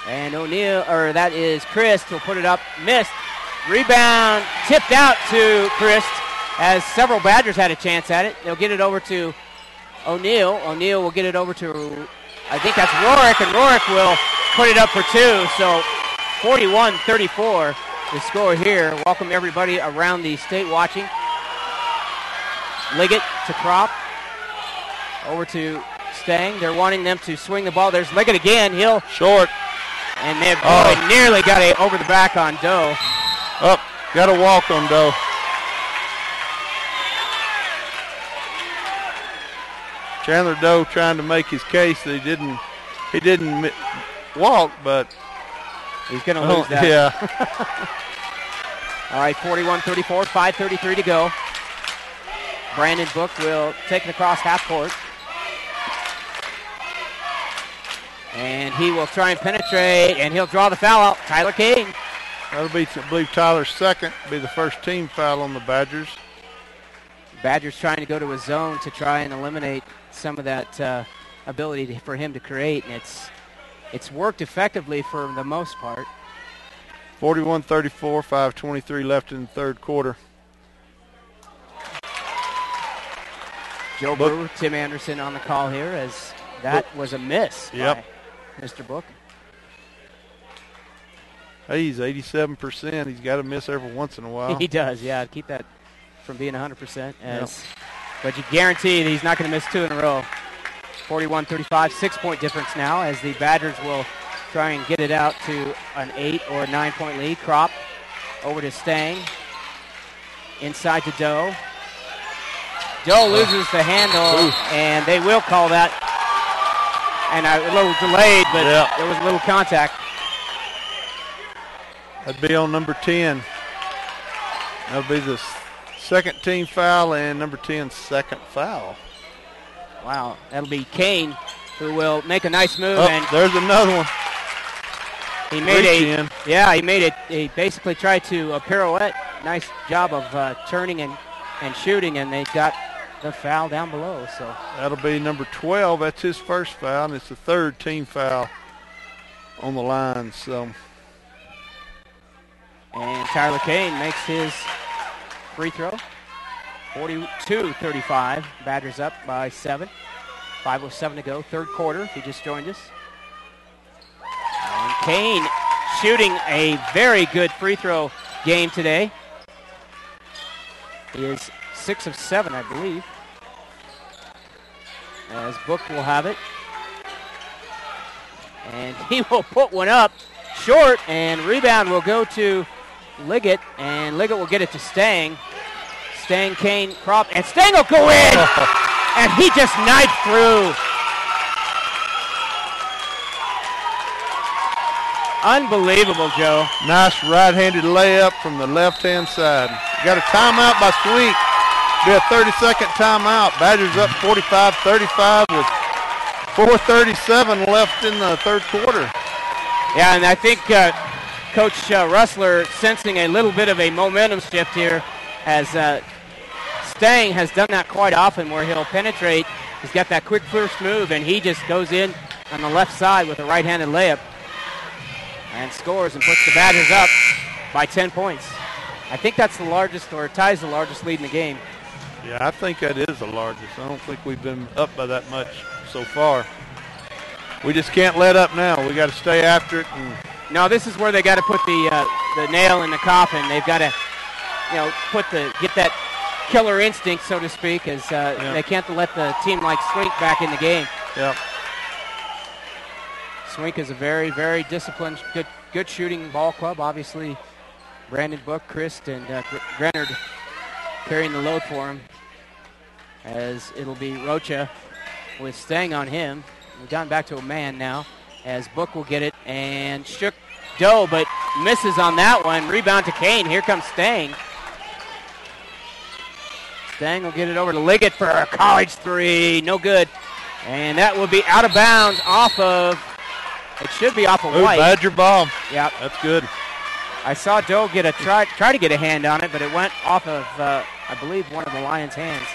Speaker 10: And that is Christ who'll put it up. Missed. Rebound tipped out to Christ as several Badgers had a chance at it. They'll get it over to O'Neal. O'Neal will get it over to, I think that's Rorick, and Rorick will put it up for 2. So 41-34 the score here. Welcome everybody around the state watching. Liggett to Kropp. Over to Stang. They're wanting them to swing the ball. There's Liggett again. He'll
Speaker 11: short.
Speaker 10: And they've nearly got it over the back on Doe.
Speaker 11: Got a walk on Doe. Chandler Doe trying to make his case that he didn't walk, but
Speaker 10: he's going to lose that.
Speaker 11: Yeah.
Speaker 10: All right, 41-34, 5:33 to go. Brandon Book will take it across half court. And he will try and penetrate, and he'll draw the foul out. Tyler Kane.
Speaker 11: That'll be, I believe, Tyler's second. Be the first team foul on the Badgers.
Speaker 10: Badgers trying to go to a zone to try and eliminate some of that ability for him to create, and it's worked effectively for the most part.
Speaker 11: 41-34, 5:23 left in the third quarter.
Speaker 10: Joe Brewer, Tim Anderson on the call here as that was a miss by Mr. Book.
Speaker 11: Hey, he's 87%. He's got to miss every once in a while.
Speaker 10: He does, yeah. Keep that from being 100%. But you guarantee that he's not going to miss 2 in a row. 41-35, 6-point difference now as the Badgers will try and get it out to an 8 or a 9-point lead. Kropp over to Stang. Inside to Doe. Doe loses the handle, and they will call that. And a little delayed, but there was a little contact.
Speaker 11: That'd be on number 10. That'll be the second team foul and number 10's second foul.
Speaker 10: Wow, that'll be Kane who will make a nice move.
Speaker 11: And there's another one.
Speaker 10: He made he basically tried to pirouette. Nice job of turning and shooting, and they got the foul down below. So
Speaker 11: that'll be number 12. That's his first foul, and it's the third team foul on the line. So.
Speaker 10: And Tyler Kane makes his free throw. 42-35. Badgers up by 7. 5:07 to go, third quarter, if you just joined us. And Kane shooting a very good free throw game today. He is 6 of 7, I believe. As Book will have it. And he will put one up short, and rebound will go to Liggett, and Liggett will get it to Stang. Stang, Kane, Crop, and Stang will go in! And he just knifed through. Unbelievable, Joe.
Speaker 11: Nice right-handed layup from the left-hand side. Got a timeout by Swink. Be a 30-second timeout. Badgers up 45-35 with 4:37 left in the third quarter.
Speaker 10: Yeah, and I think Coach Russler sensing a little bit of a momentum shift here as Stang has done that quite often where he'll penetrate. He's got that quick first move, and he just goes in on the left side with a right-handed layup and scores and puts the Badgers up by 10 points. I think that's the largest, or ties the largest lead in the game.
Speaker 11: Yeah, I think that is the largest. I don't think we've been up by that much so far. We just can't let up now. We got to stay after it. And
Speaker 10: no, this is where they got to put the nail in the coffin. They've got to, get that killer instinct, so to speak, as they can't let the team like Swink back in the game.
Speaker 11: Yep.
Speaker 10: Swink is a very, very disciplined, good shooting ball club. Obviously, Brandon Book, Christ, and Grenard carrying the load for him, as it'll be Rocha with Stang on him. We've gotten back to a man now, as Book will get it and shook Doe, but misses on that one. Rebound to Kane. Here comes Stang. Stang will get it over to Liggett for a college three. No good. And that will be out of bounds off of, it should be off of White.
Speaker 11: Badger ball.
Speaker 10: Yeah.
Speaker 11: That's good.
Speaker 10: I saw Doe get a try to get a hand on it, but it went off of, I believe, one of the Lions' hands.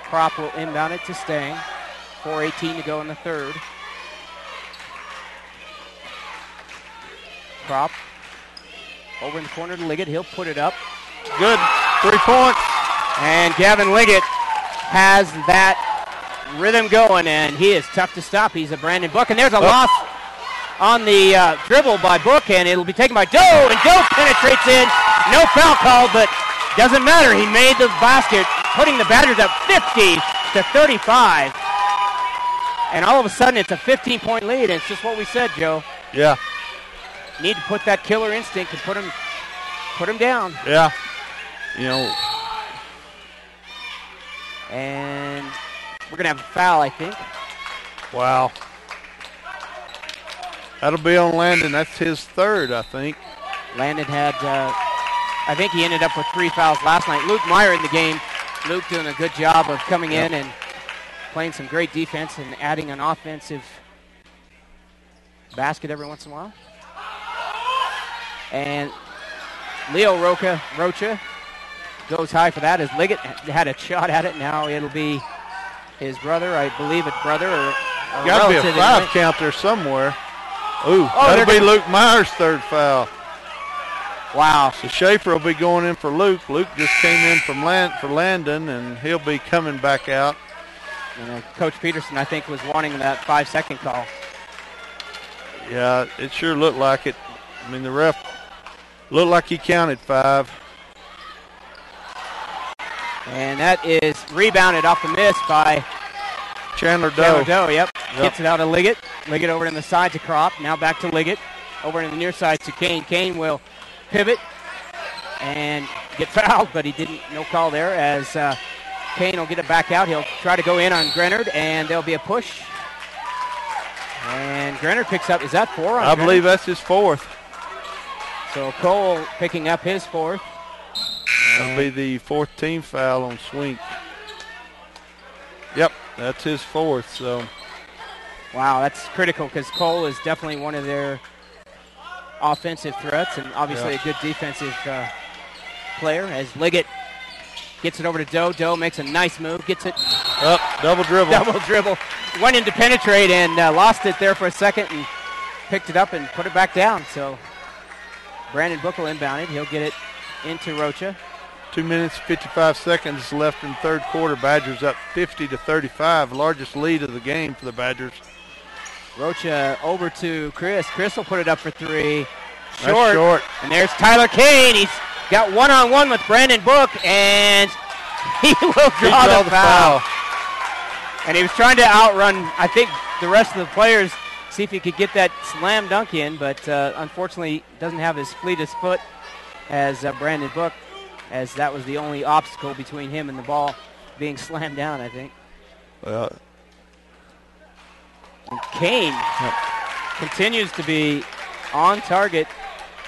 Speaker 10: Prop will inbound it to Stang. 4:18 to go in the third. Prop over in the corner to Liggett. He'll put it up.
Speaker 11: Good. 3 points.
Speaker 10: And Gavin Liggett has that rhythm going, and he is tough to stop. He's a Brandon Book, and there's a loss on the dribble by Book, and it'll be taken by Doe, and Doe penetrates in. No foul called, but doesn't matter. He made the basket, putting the Badgers up 50-35. And all of a sudden, it's a 15-point lead, and it's just what we said, Joe.
Speaker 11: Yeah.
Speaker 10: Need to put that killer instinct and put him down.
Speaker 11: Yeah.
Speaker 10: And we're going to have a foul, I think.
Speaker 11: Wow. That'll be on Landon. That's his third, I think.
Speaker 10: Landon had, I think he ended up with 3 fouls last night. Luke Meyer in the game. Luke doing a good job of coming in and playing some great defense and adding an offensive basket every once in a while. And Leo Rocha goes high for that as Liggett had a shot at it. Now it'll be his brother, I believe it's brother or
Speaker 11: got to be a 5 count there somewhere. That'll be Luke Meyer's third foul.
Speaker 10: Wow.
Speaker 11: So Schaefer will be going in for Luke. Luke just came in for Landon, and he'll be coming back out.
Speaker 10: And Coach Peterson, I think, was wanting that 5-second call.
Speaker 11: Yeah, it sure looked like it. I mean, the ref looked like he counted 5.
Speaker 10: And that is rebounded off the miss by
Speaker 11: Chandler Doe.
Speaker 10: Yep. Gets it out of Liggett. Liggett over in the side to Crop. Now back to Liggett. Over in the near side to Kane. Kane will pivot and get fouled, but he didn't. No call there as Kane will get it back out. He'll try to go in on Grenard, and there'll be a push. And Grenard picks up. Is that 4 on
Speaker 11: I believe that's his 4th.
Speaker 10: So Cole picking up his 4th.
Speaker 11: That'll be the 4th team foul on Swink. Yep, that's his 4th. So,
Speaker 10: wow, that's critical because Cole is definitely one of their offensive threats and obviously a good defensive player as Liggett gets it over to Doe. Doe makes a nice move, gets it
Speaker 11: up, double dribble.
Speaker 10: Went in to penetrate and lost it there for a second and picked it up and put it back down. So Brandon Buckle inbounded. He'll get it into Rocha.
Speaker 11: 2 minutes, 55 seconds left in the third quarter. Badgers up 50-35, largest lead of the game for the Badgers.
Speaker 10: Rocha over to Chris. Chris will put it up for three.
Speaker 11: That's short.
Speaker 10: And there's Tyler Kane. He's got one-on-one with Brandon Book, and he will draw the foul. And he was trying to outrun, I think, the rest of the players, see if he could get that slam dunk in, but unfortunately doesn't have as fleetest foot as Brandon Book, as that was the only obstacle between him and the ball being slammed down, I think.
Speaker 11: Well,
Speaker 10: and Kane continues to be on target.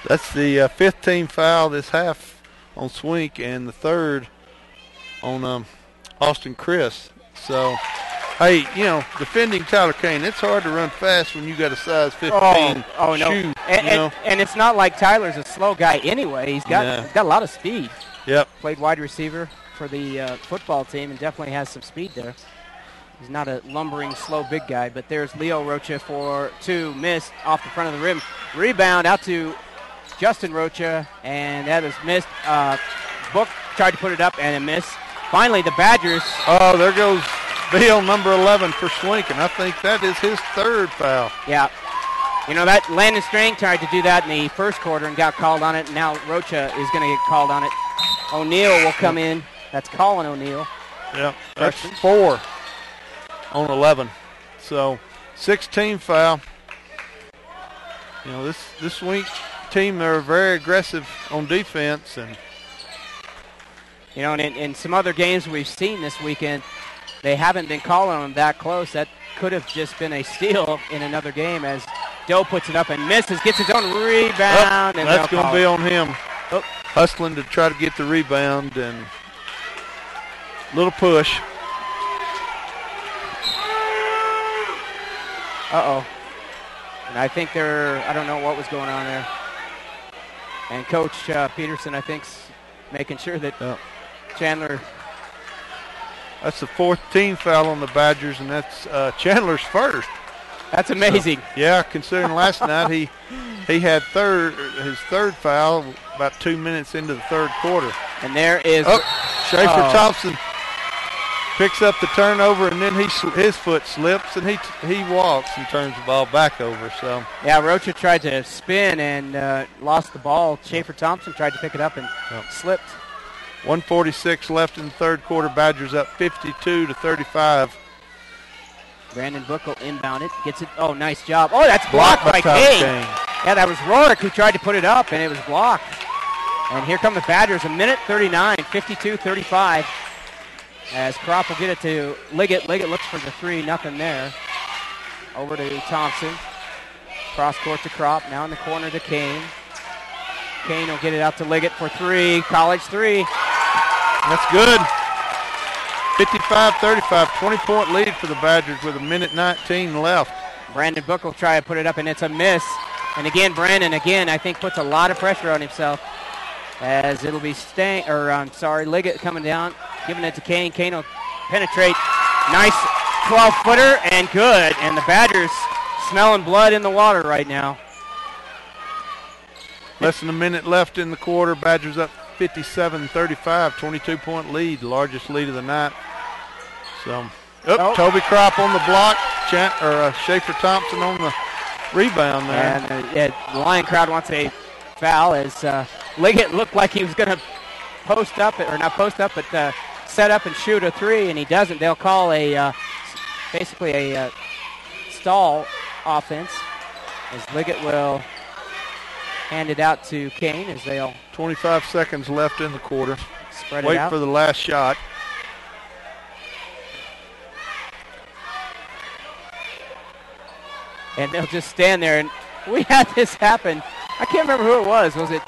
Speaker 11: That's the fifth team foul this half on Swink and the third on Austin Chris. So, hey, defending Tyler Kane, it's hard to run fast when you got a size 15
Speaker 10: no.
Speaker 11: shoe.
Speaker 10: And it's not like Tyler's a slow guy anyway. He's got a lot of speed.
Speaker 11: Yep.
Speaker 10: Played wide receiver for the football team and definitely has some speed there. He's not a lumbering, slow, big guy. But there's Leo Rocha for two. Missed off the front of the rim. Rebound out to Justin Rocha, and that is missed. Book tried to put it up, and it missed. Finally, the Badgers.
Speaker 11: Oh, there goes Bill, number 11 for Swink, and I think that is his third foul.
Speaker 10: Yeah. That Landon Strang tried to do that in the first quarter and got called on it, and now Rocha is going to get called on it. O'Neal will come in. That's Colin O'Neal.
Speaker 11: Yeah, that's 4 on 11. So, 16 foul. This Swink team, they're very aggressive on defense. And
Speaker 10: and in some other games we've seen this weekend, they haven't been calling them that close. That could have just been a steal in another game as Doe puts it up and misses, gets his own rebound. And
Speaker 11: that's going to be on him. Hustling to try to get the rebound and little push.
Speaker 10: Uh-oh. And I think I don't know what was going on there. And Coach Peterson, I think, making sure that Chandler.
Speaker 11: That's the fourth team foul on the Badgers, and that's Chandler's first.
Speaker 10: That's amazing.
Speaker 11: So, considering last night he had his third foul about 2 minutes into the third quarter.
Speaker 10: And there is
Speaker 11: Schaefer Thompson picks up the turnover, and then his foot slips, and he walks and turns the ball back over. So
Speaker 10: Rocha tried to spin and lost the ball. Schaefer Thompson tried to pick it up and slipped.
Speaker 11: 1:46 left in the third quarter. Badgers up 52-35.
Speaker 10: Brandon Buckle inbounded, gets it. Oh, nice job. Oh, that's blocked by Kane. Yeah, that was Rorick who tried to put it up, and it was blocked. And here come the Badgers, 1:39, 52-35. As Kropp will get it to Liggett. Liggett looks for the three, nothing there. Over to Thompson. Cross court to Kropp, now in the corner to Kane. Kane will get it out to Liggett for three, college three.
Speaker 11: That's good. 55-35, 20-point lead for the Badgers with 1:19 left.
Speaker 10: Brandon Book will try to put it up, and it's a miss. And again, Brandon, I think puts a lot of pressure on himself as it'll be Liggett coming down, giving it to Kane. Kane will penetrate. Nice 12-footer and good. And the Badgers smelling blood in the water right now.
Speaker 11: Less than a minute left in the quarter. Badgers up 57-35, 22-point lead, largest lead of the night. So, Toby Kropp on the block, Schaefer Thompson on the rebound there.
Speaker 10: And the Lion crowd wants a foul as Liggett looked like he was going to set up and shoot a three, and he doesn't. They'll call basically a stall offense as Liggett will hand it out to Kane as they'll
Speaker 11: 25 seconds left in the quarter.
Speaker 10: Spread it out.
Speaker 11: Wait for the last shot.
Speaker 10: And they'll just stand there. And we had this happen. I can't remember who it was. Was it?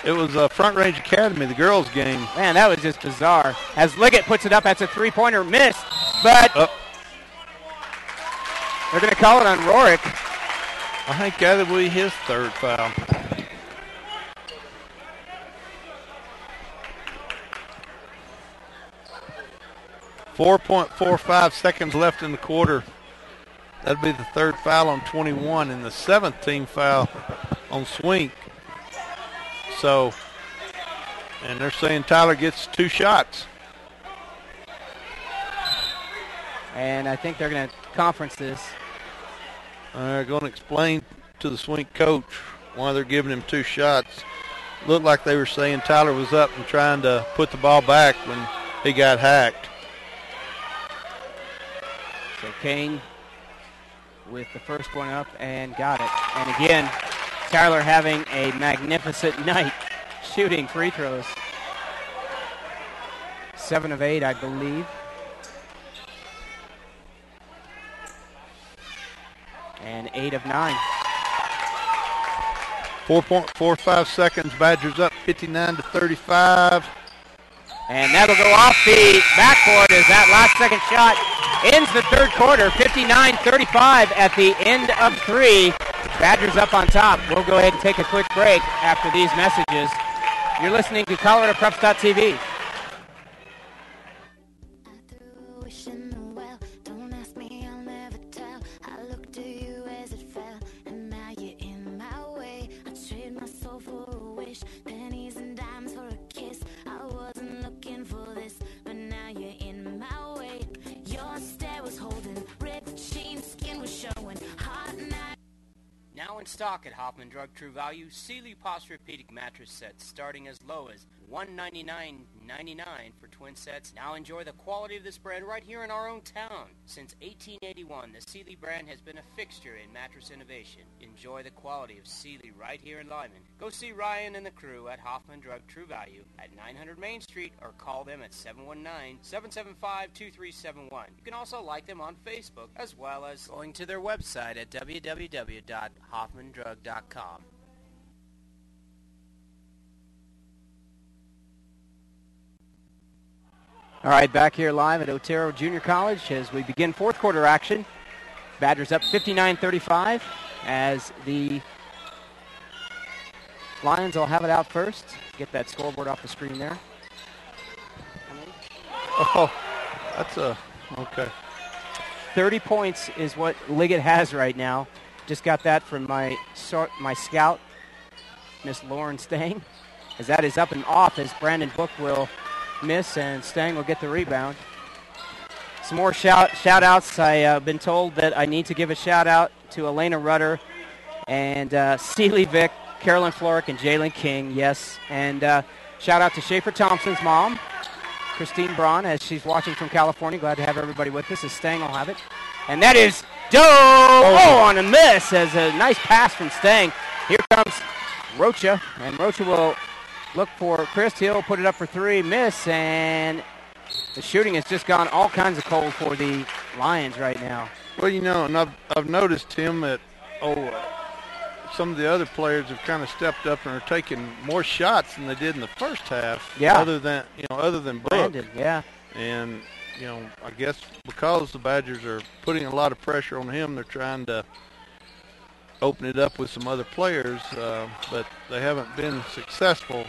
Speaker 11: It was Front Range Academy, the girls' game.
Speaker 10: Man, that was just bizarre. As Liggett puts it up, that's a three-pointer missed. But they're going to call it on Rorick.
Speaker 11: I think that will be his third foul. .45 seconds left in the quarter. That'd be the third foul on 21 and the seventh team foul on Swink. So, and they're saying Tyler gets 2 shots.
Speaker 10: And I think they're going to conference this.
Speaker 11: They're going to explain to the Swink coach why they're giving him 2 shots. Looked like they were saying Tyler was up and trying to put the ball back when he got hacked.
Speaker 10: So Kane with the first one up and got it. And again, Tyler having a magnificent night shooting free throws. 7 of 8, I believe. And 8 of 9.
Speaker 11: 4.45 seconds. Badgers up 59-35.
Speaker 10: And that'll go off the backboard as that last second shot ends the third quarter. 59-35 at the end of 3. Badgers up on top. We'll go ahead and take a quick break after these messages. You're listening to ColoradoPreps.tv.
Speaker 12: Now in stock at Hoffman Drug True Value, Sealy Posturepedic mattress sets starting as low as $199.99 for twin sets. Now enjoy the quality of this brand right here in our own town. Since 1881, the Sealy brand has been a fixture in mattress innovation. Enjoy the quality of Sealy right here in Limon. Go see Ryan and the crew at Hoffman Drug True Value at 900 Main Street or call them at 719-775-2371. You can also like them on Facebook as well as going to their website at www.hoffmandrug.com.
Speaker 10: All right, back here live at Otero Junior College as we begin fourth quarter action. Badgers up 59-35 as the Lions will have it out first. Get that scoreboard off the screen there.
Speaker 11: Oh, that's okay.
Speaker 10: 30 points is what Liggett has right now. Just got that from my scout, Miss Lauren Stang, as that is up and off as Brandon Book will miss and Stang will get the rebound. Some more shout-outs. I've been told that I need to give a shout-out to Elena Rudder and Celie Vick, Carolyn Florick, and Jalen King, yes. And shout-out to Schaefer Thompson's mom, Christine Braun, as she's watching from California. Glad to have everybody with us as Stang will have it. And that is Doe on a miss as a nice pass from Stang. Here comes Rocha, and Rocha will look for Chris. He'll put it up for 3, miss, and the shooting has just gone all kinds of cold for the Lions right now.
Speaker 11: Well, you know, and I've noticed him that some of the other players have kind of stepped up and are taking more shots than they did in the first half.
Speaker 10: Yeah.
Speaker 11: Other than Book.
Speaker 10: Brandon, yeah.
Speaker 11: And I guess because the Badgers are putting a lot of pressure on him, they're trying to open it up with some other players, but they haven't been successful.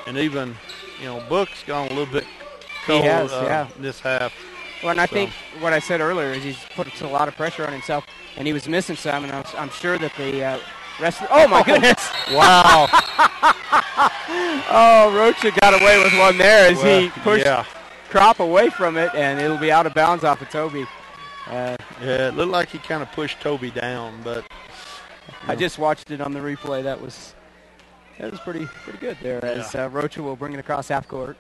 Speaker 11: And even, Book's gone a little bit cold this half.
Speaker 10: Well, and I think what I said earlier is he's put a lot of pressure on himself, and he was missing some, and I'm sure that the rest of oh, my goodness.
Speaker 11: Wow.
Speaker 10: Oh, Rocha got away with one there as he pushed Crop away from it, and it'll be out of bounds off of Toby.
Speaker 11: It looked like he kind of pushed Toby down, but
Speaker 10: I just watched it on the replay. That was pretty good there as Rocha will bring it across half court.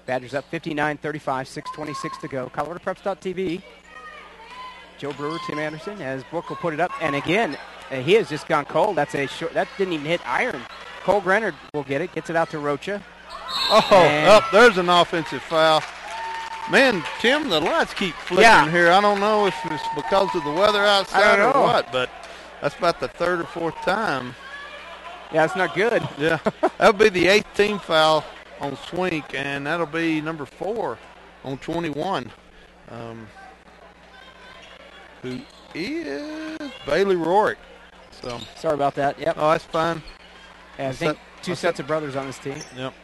Speaker 10: Badgers up 59-35, 6:26 to go. ColoradoPreps.tv. Joe Brewer, Tim Anderson, as Book will put it up. And again, he has just gone cold. That's a short. That didn't even hit iron. Cole Grenard will get it. Gets it out to Rocha.
Speaker 11: There's an offensive foul. Man, Tim, the lights keep flickering here. I don't know if it's because of the weather outside or what, but that's about the third or fourth time.
Speaker 10: Yeah, it's not good.
Speaker 11: Yeah, that'll be the 8th team foul on Swink, and that'll be number 4 on 21, who is Bailey Rorick. So
Speaker 10: sorry about that. Yep.
Speaker 11: Oh, that's fine.
Speaker 10: Yeah, I think two sets of brothers on this team.
Speaker 11: Yep.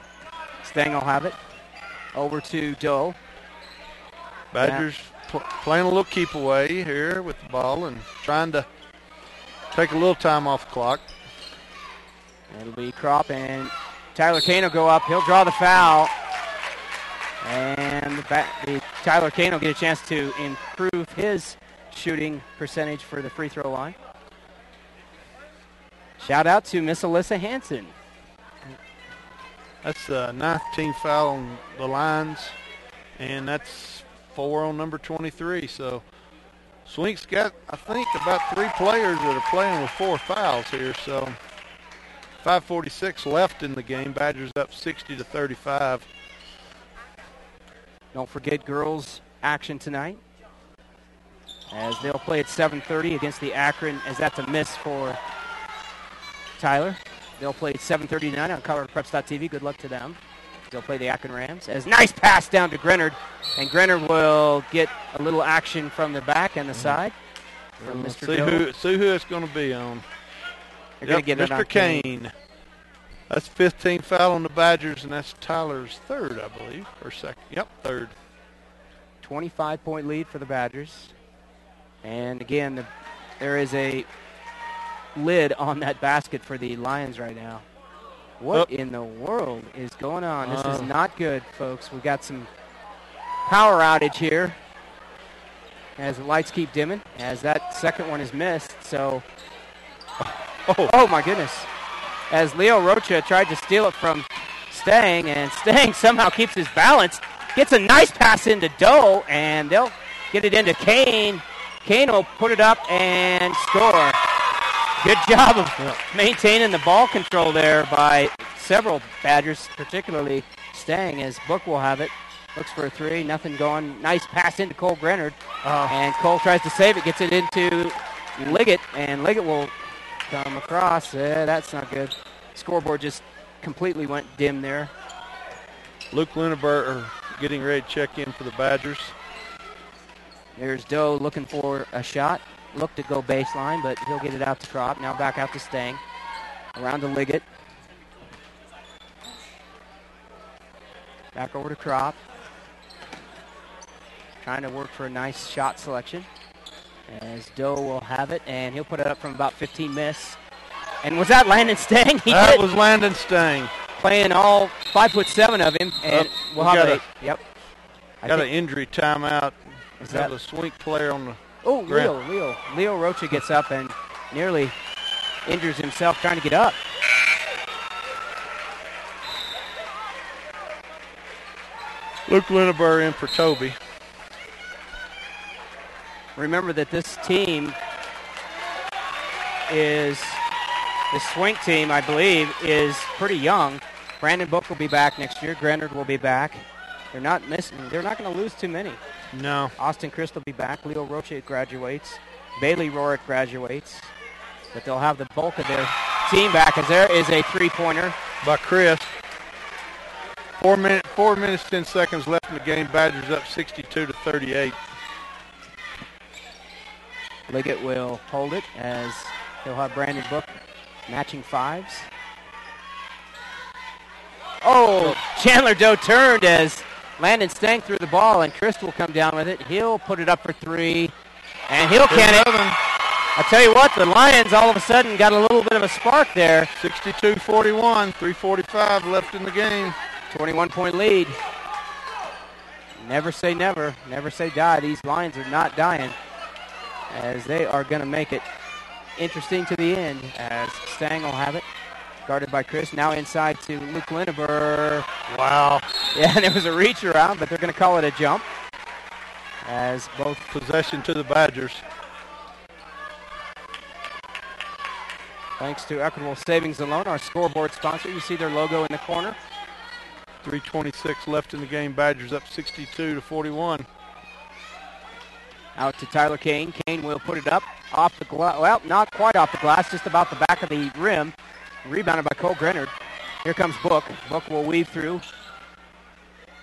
Speaker 10: Stang will have it. Over to Doe.
Speaker 11: Badgers playing a little keep away here with the ball and trying to take a little time off the clock.
Speaker 10: It'll be Kropp, and Tyler Kane will go up. He'll draw the foul. And Tyler Kane will get a chance to improve his shooting percentage for the free throw line. Shout out to Miss Alyssa Hansen.
Speaker 11: That's the 9th team foul on the lines, and that's 4 on number 23. So Swink's got, I think, about 3 players that are playing with 4 fouls here. So 5:46 left in the game. Badgers up 60-35.
Speaker 10: Don't forget girls action tonight, as they'll play at 7:30 against the Akron, as that's a miss for Tyler. They'll play at 7:30 tonight on ColoradoPreps.tv. Good luck to them. They'll play the Akron Rams. As nice pass down to Grenard, and Grenard will get a little action from the back and the side from Mr.
Speaker 11: See who it's going to be on.
Speaker 10: They're going to get it on
Speaker 11: Mr. Kane. That's 5th team foul on the Badgers, and that's Tyler's 3rd, I believe, or 2nd. Yep, 3rd.
Speaker 10: 25-point lead for the Badgers. And again, there is a lid on that basket for the Lions right now. What in the world is going on? This is not good, folks. We've got some power outage here as the lights keep dimming, as that second one is missed. So, oh my goodness. As Leo Rocha tried to steal it from Stang, and Stang somehow keeps his balance, gets a nice pass into Doe, and they'll get it into Kane. Kane will put it up and score. Good job of maintaining the ball control there by several Badgers, particularly Stang, as Book will have it. Looks for a 3, nothing going. Nice pass into Cole Grenard, and Cole tries to save it, gets it into Liggett, and Liggett will come across. That's not good. Scoreboard just completely went dim there.
Speaker 11: Luke Lineberg getting ready to check in for the Badgers.
Speaker 10: There's Doe looking for a shot. Looked to go baseline, but he'll get it out to Kropp. Now back out to Stang. Around to Liggett. Back over to Kropp. Trying to work for a nice shot selection. As Doe will have it, and he'll put it up from about 15 miss. And was that Landon Stang?
Speaker 11: That was Landon Stang.
Speaker 10: Playing all 5'7" of him, and we'll have it. Yep.
Speaker 11: Got an injury timeout.
Speaker 10: Is that
Speaker 11: a Swink player on the
Speaker 10: Leo Rocha gets up and nearly injures himself trying to get up.
Speaker 11: Luke Lineberg in for Toby.
Speaker 10: Remember that this team is, the Swink team, I believe, is pretty young. Brandon Book will be back next year. Grenard will be back. They're not missing. They're not going to lose too many.
Speaker 11: No.
Speaker 10: Austin Christ will be back. Leo Rocha graduates. Bailey Rorick graduates. But they'll have the bulk of their team back, as there is a three-pointer
Speaker 11: by Chris. 4 minutes, 10 seconds left in the game. Badgers up 62-38.
Speaker 10: Liggett will hold it, as he'll have Brandon Book matching fives. Oh, Chandler Doe turned as Landon Stang threw the ball, and Christ will come down with it. He'll put it up for 3, and he'll can it. I tell you what, the Lions all of a sudden got a little bit of a spark there.
Speaker 11: 62-41, 3:45 left in the game.
Speaker 10: 21-point lead. Never say never. Never say die. These Lions are not dying, as they are going to make it interesting to the end, as Stang will have it. Guarded by Chris. Now inside to Luke Lineberg.
Speaker 11: Wow.
Speaker 10: Yeah, there was a reach around, but they're going to call it a jump, as both
Speaker 11: possession to the Badgers.
Speaker 10: Thanks to Equitable Savings and Loan, our scoreboard sponsor. You see their logo in the corner.
Speaker 11: 3:26 left in the game. Badgers up 62-41.
Speaker 10: Out to Tyler Kane. Kane will put it up off the glass. Well, not quite off the glass, just about the back of the rim. Rebounded by Cole Grenard. Here comes Book. Book will weave through.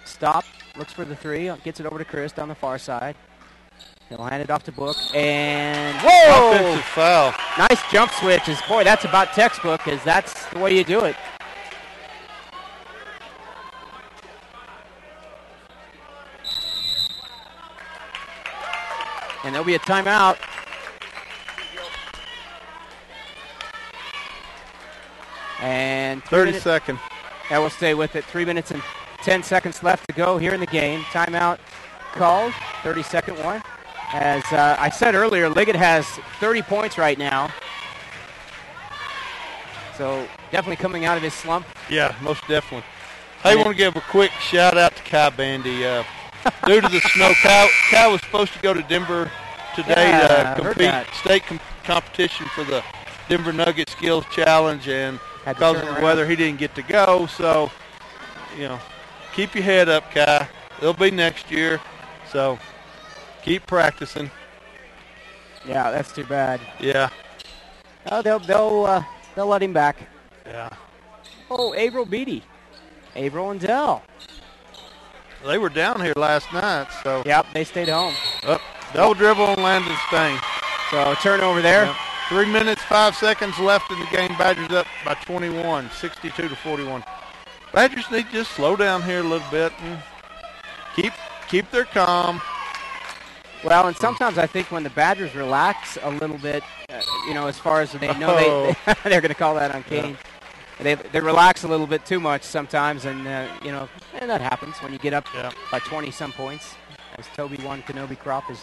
Speaker 10: Stop. Looks for the 3. Gets it over to Chris on the far side. He'll hand it off to Book. And whoa!
Speaker 11: Offensive foul.
Speaker 10: Nice jump switch. Boy, that's about textbook, because that's the way you do it. And there'll be a timeout. And
Speaker 11: 30-second.
Speaker 10: Yeah, we'll stay with it. 3 minutes and 10 seconds left to go here in the game. Timeout called, 30-second one. As I said earlier, Liggett has 30 points right now. So definitely coming out of his slump.
Speaker 11: Yeah, most definitely. Hey, I want to give a quick shout-out to Kai Bandy. Due to the snow, Kai was supposed to go to Denver today to compete state competition for the Denver Nugget Skills Challenge, and because of the weather, he didn't get to go. So, keep your head up, Kai. It'll be next year, so keep practicing.
Speaker 10: Yeah, that's too bad.
Speaker 11: Yeah.
Speaker 10: Oh, they'll let him back.
Speaker 11: Yeah.
Speaker 10: Oh, Averill Beatty. Averill and Dell.
Speaker 11: They were down here last night, so.
Speaker 10: Yep, they stayed home.
Speaker 11: Double dribble on Landon Stain.
Speaker 10: So turnover there.
Speaker 11: Yep. 3 minutes, 5 seconds left in the game. Badgers up by 21, 62-41. Badgers need to just slow down here a little bit and keep their calm.
Speaker 10: Well, and sometimes I think when the Badgers relax a little bit, as far as they know they're going to call that on Kane. Yeah. They relax a little bit too much sometimes, and and that happens when you get up by 20-some points. As Toby Kenobi Crop is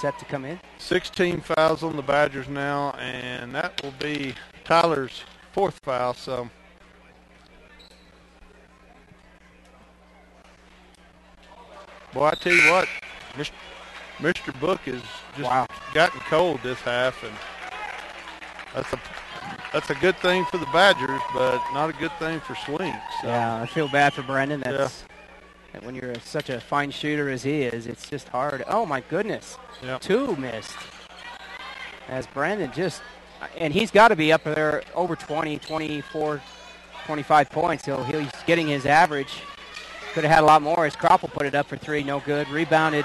Speaker 10: set to come in.
Speaker 11: 16 fouls on the Badgers now, and that will be Tyler's 4th foul. So, boy, I tell you what, Mr. Book has just gotten cold this half, and that's a good thing for the Badgers, but not a good thing for Swink. So.
Speaker 10: Yeah, I feel bad for Brendan. When you're such a fine shooter as he is, it's just hard. Oh, my goodness. 2 missed. As Brandon and he's got to be up there over 20, 24, 25 points. He's getting his average. Could have had a lot more as Crop will put it up for 3, no good. Rebounded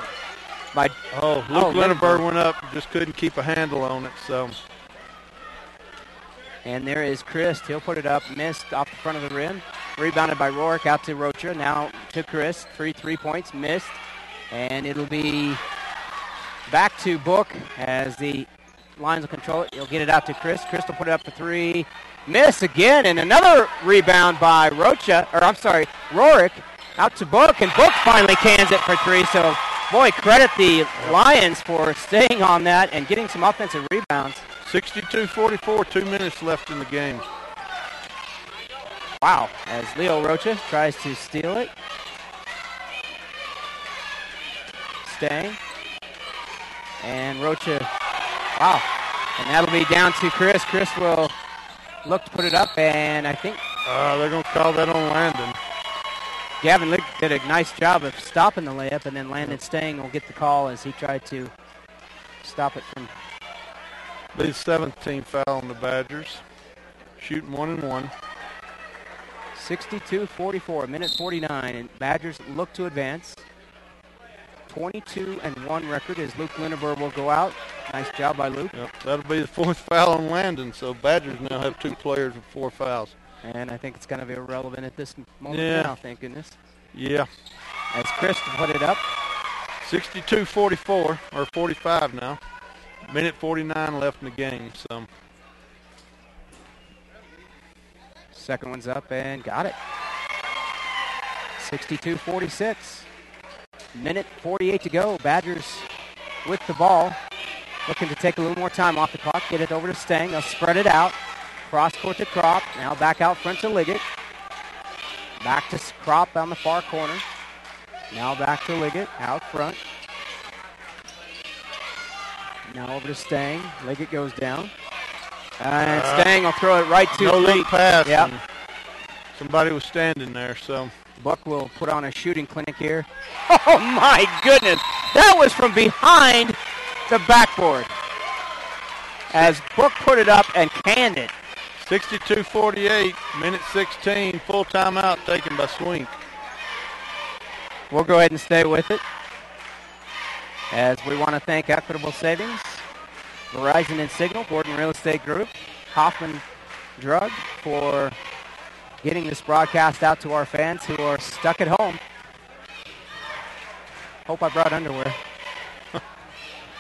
Speaker 10: by...
Speaker 11: Luke Lindenberg went up, just couldn't keep a handle on it, so...
Speaker 10: And there is Chris. He'll put it up, missed off the front of the rim. Rebounded by Rourke out to Rocha. Now to Chris. 3 points, missed. And it'll be back to Book as the Lions will control it. He'll get it out to Chris. Chris will put it up for 3. Miss again, and another rebound by Rourke out to Book, and Book finally cans it for 3. So, boy, credit the Lions for staying on that and getting some offensive rebounds.
Speaker 11: 62-44, 2 minutes left in the game.
Speaker 10: Wow, as Leo Rocha tries to steal it. Staying. And Rocha, wow. And that'll be down to Chris. Chris will look to put it up, and I think...
Speaker 11: they're going to call that on Landon.
Speaker 10: Gavin Lick did a nice job of stopping the layup, and then Landon Stang will get the call as he tried to stop it from...
Speaker 11: Be the 7th team foul on the Badgers. Shooting 1-1.
Speaker 10: 62-44, minute 49, and Badgers look to advance. 22-1 record as Luke Lindenberg will go out. Nice job by Luke.
Speaker 11: Yep, that'll be the 4th foul on Landon, so Badgers now have 2 players with 4 fouls.
Speaker 10: And I think it's kind of irrelevant at this moment now, thank goodness.
Speaker 11: Yeah.
Speaker 10: As Chris put it up.
Speaker 11: 62-44, or 45 now. Minute 49 left in the game, so.
Speaker 10: Second one's up and got it. 62-46. Minute 48 to go. Badgers with the ball. Looking to take a little more time off the clock. Get it over to Stang. They'll spread it out. Cross court to Crop. Now back out front to Liggett. Back to Crop on the far corner. Now back to Liggett out front. Now over to Stang. Liggett goes down. And Stang will throw it right to
Speaker 11: no
Speaker 10: Lee.
Speaker 11: Look pass.
Speaker 10: Yep.
Speaker 11: Somebody was standing there, so.
Speaker 10: Buck will put on a shooting clinic here. Oh, my goodness. That was from behind the backboard. As Buck put it up and canned it.
Speaker 11: 62-48, minute 16, full timeout taken by Swink.
Speaker 10: We'll go ahead and stay with it. As we want to thank Equitable Savings, Verizon and Signal, Gordon Real Estate Group, Hoffman Drug for getting this broadcast out to our fans who are stuck at home. Hope I brought underwear.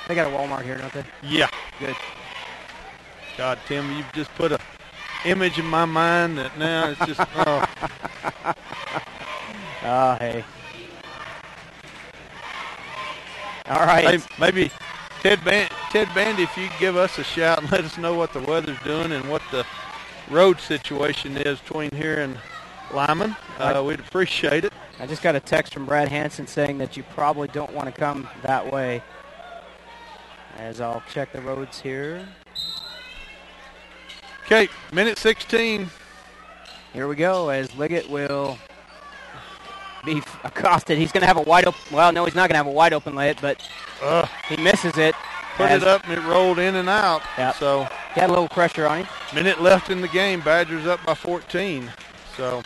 Speaker 10: They got a Walmart here, don't they?
Speaker 11: Yeah.
Speaker 10: Good.
Speaker 11: God, Tim, you've just put a image in my mind that now it's just, oh.
Speaker 10: Oh, hey. All right.
Speaker 11: Hey, maybe Ted Bandy, if you could give us a shout and let us know what the weather's doing and what the road situation is between here and Limon, we'd appreciate it.
Speaker 10: I just got a text from Brad Hansen saying that you probably don't want to come that way. As I'll check the roads here.
Speaker 11: Okay, minute 16.
Speaker 10: Here we go as Liggett will be accosted. He's going to have a wide open, well, no, he's not going to have a wide open lay it, but he misses it.
Speaker 11: Put it up and it rolled in and out.
Speaker 10: Yep.
Speaker 11: So
Speaker 10: he had a little pressure on him.
Speaker 11: Minute left in the game. Badgers up by 14. So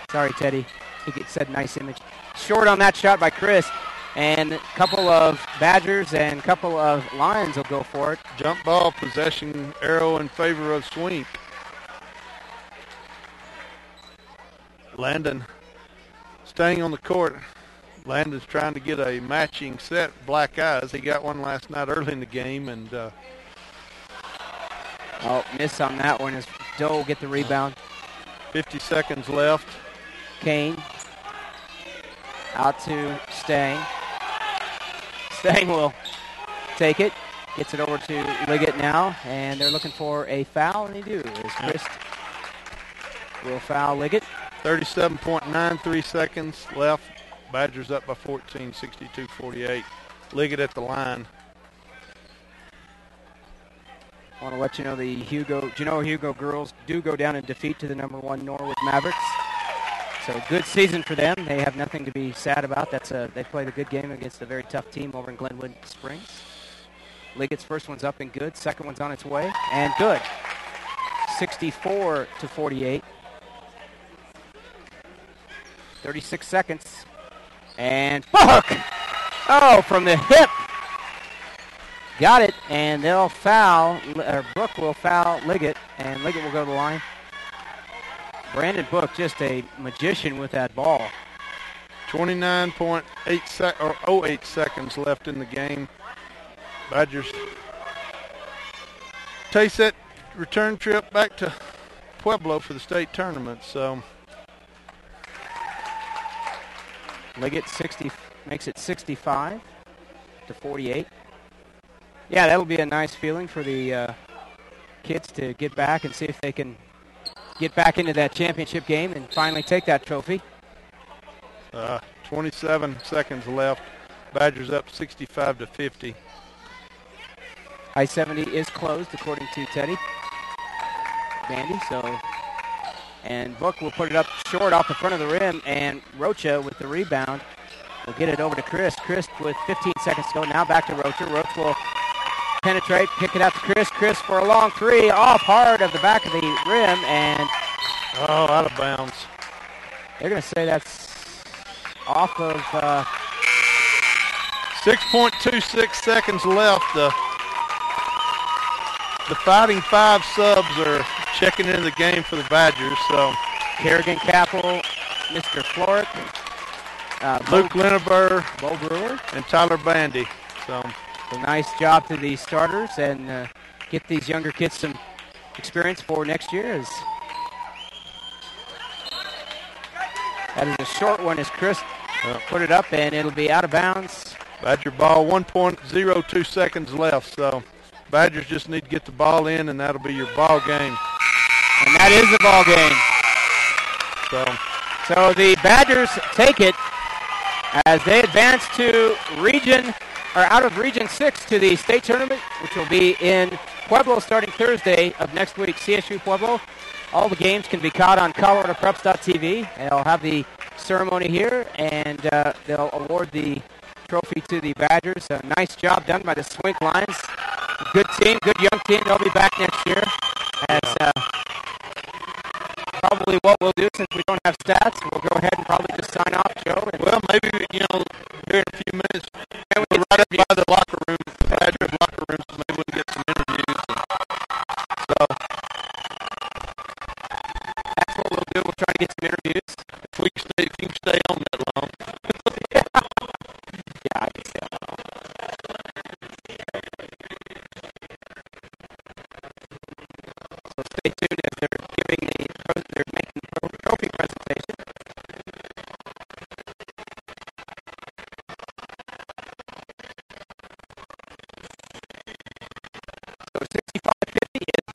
Speaker 10: sorry, Teddy. He said nice image. Short on that shot by Chris. And a couple of Badgers and a couple of Lions will go for it.
Speaker 11: Jump ball possession arrow in favor of Swink. Landon staying on the court. Landon's trying to get a matching set, black eyes. He got one last night early in the game. And
Speaker 10: miss on that one as Doe will get the rebound.
Speaker 11: 50 seconds left.
Speaker 10: Kane out to Stang. Stang will take it. Gets it over to Liggett now, and they're looking for a foul, and they do. As Chris will foul Liggett.
Speaker 11: 37.93 seconds left. Badgers up by 14, 62-48. Liggett at the line.
Speaker 10: I want to let you know the Hugo girls do go down in defeat to the number 1 Norwood Mavericks. So good season for them. They have nothing to be sad about. They played a good game against a very tough team over in Glenwood Springs. Liggett's first one's up and good. Second one's on its way and good. 64-48. 36 seconds. And Buck! Oh, from the hip. Got it, and they'll foul, or Book will foul Liggett, and Liggett will go to the line. Brandon Book, just a magician with that ball.
Speaker 11: 29.08 seconds left in the game. Badgers taste that return trip back to Pueblo for the state tournament. So
Speaker 10: Liggett makes it 65-48. Yeah, that'll be a nice feeling for the kids to get back and see if they can get back into that championship game and finally take that trophy.
Speaker 11: 27 seconds left. Badgers up 65-50.
Speaker 10: I-70 is closed, according to Teddy Bandy. And Book will put it up short off the front of the rim, and Rocha with the rebound will get it over to Chris. Chris with 15 seconds to go. Now back to Rocha. Rocha will penetrate, pick it out to Chris. Chris for a long three, off hard of the back of the rim, and
Speaker 11: out of bounds.
Speaker 10: They're going to say that's off of
Speaker 11: 6.26 seconds left. The Fighting Five subs are checking into the game for the Badgers. So
Speaker 10: Kerrigan Capel, Mr. Floric,
Speaker 11: Luke Lineber,
Speaker 10: Bo Brewer,
Speaker 11: and Tyler Bandy. So
Speaker 10: a nice job to the starters and get these younger kids some experience for next year. That is a short one as Chris put it up, and it'll be out of bounds.
Speaker 11: Badger ball, 1.02 seconds left. So Badgers just need to get the ball in, and that'll be your ball game.
Speaker 10: And that is the ball game. So the Badgers take it as they advance to out of Region 6 to the state tournament, which will be in Pueblo starting Thursday of next week, CSU Pueblo. All the games can be caught on ColoradoPreps.tv. They'll have the ceremony here, and they'll award the trophy to the Badgers. A nice job done by the Swink Lions. Good team, good young team. They'll be back next year. As probably what we'll do, since we don't have stats, we'll go ahead and probably just sign off, Joe.
Speaker 11: Well, maybe, here in a few minutes, we're right up by the locker room, the Badgers locker room, so maybe we can get some interviews. So
Speaker 10: that's what we'll do. We'll try to get some interviews.
Speaker 11: If you can stay on that long.
Speaker 10: Yeah, I can stay on. So stay tuned as they're he is.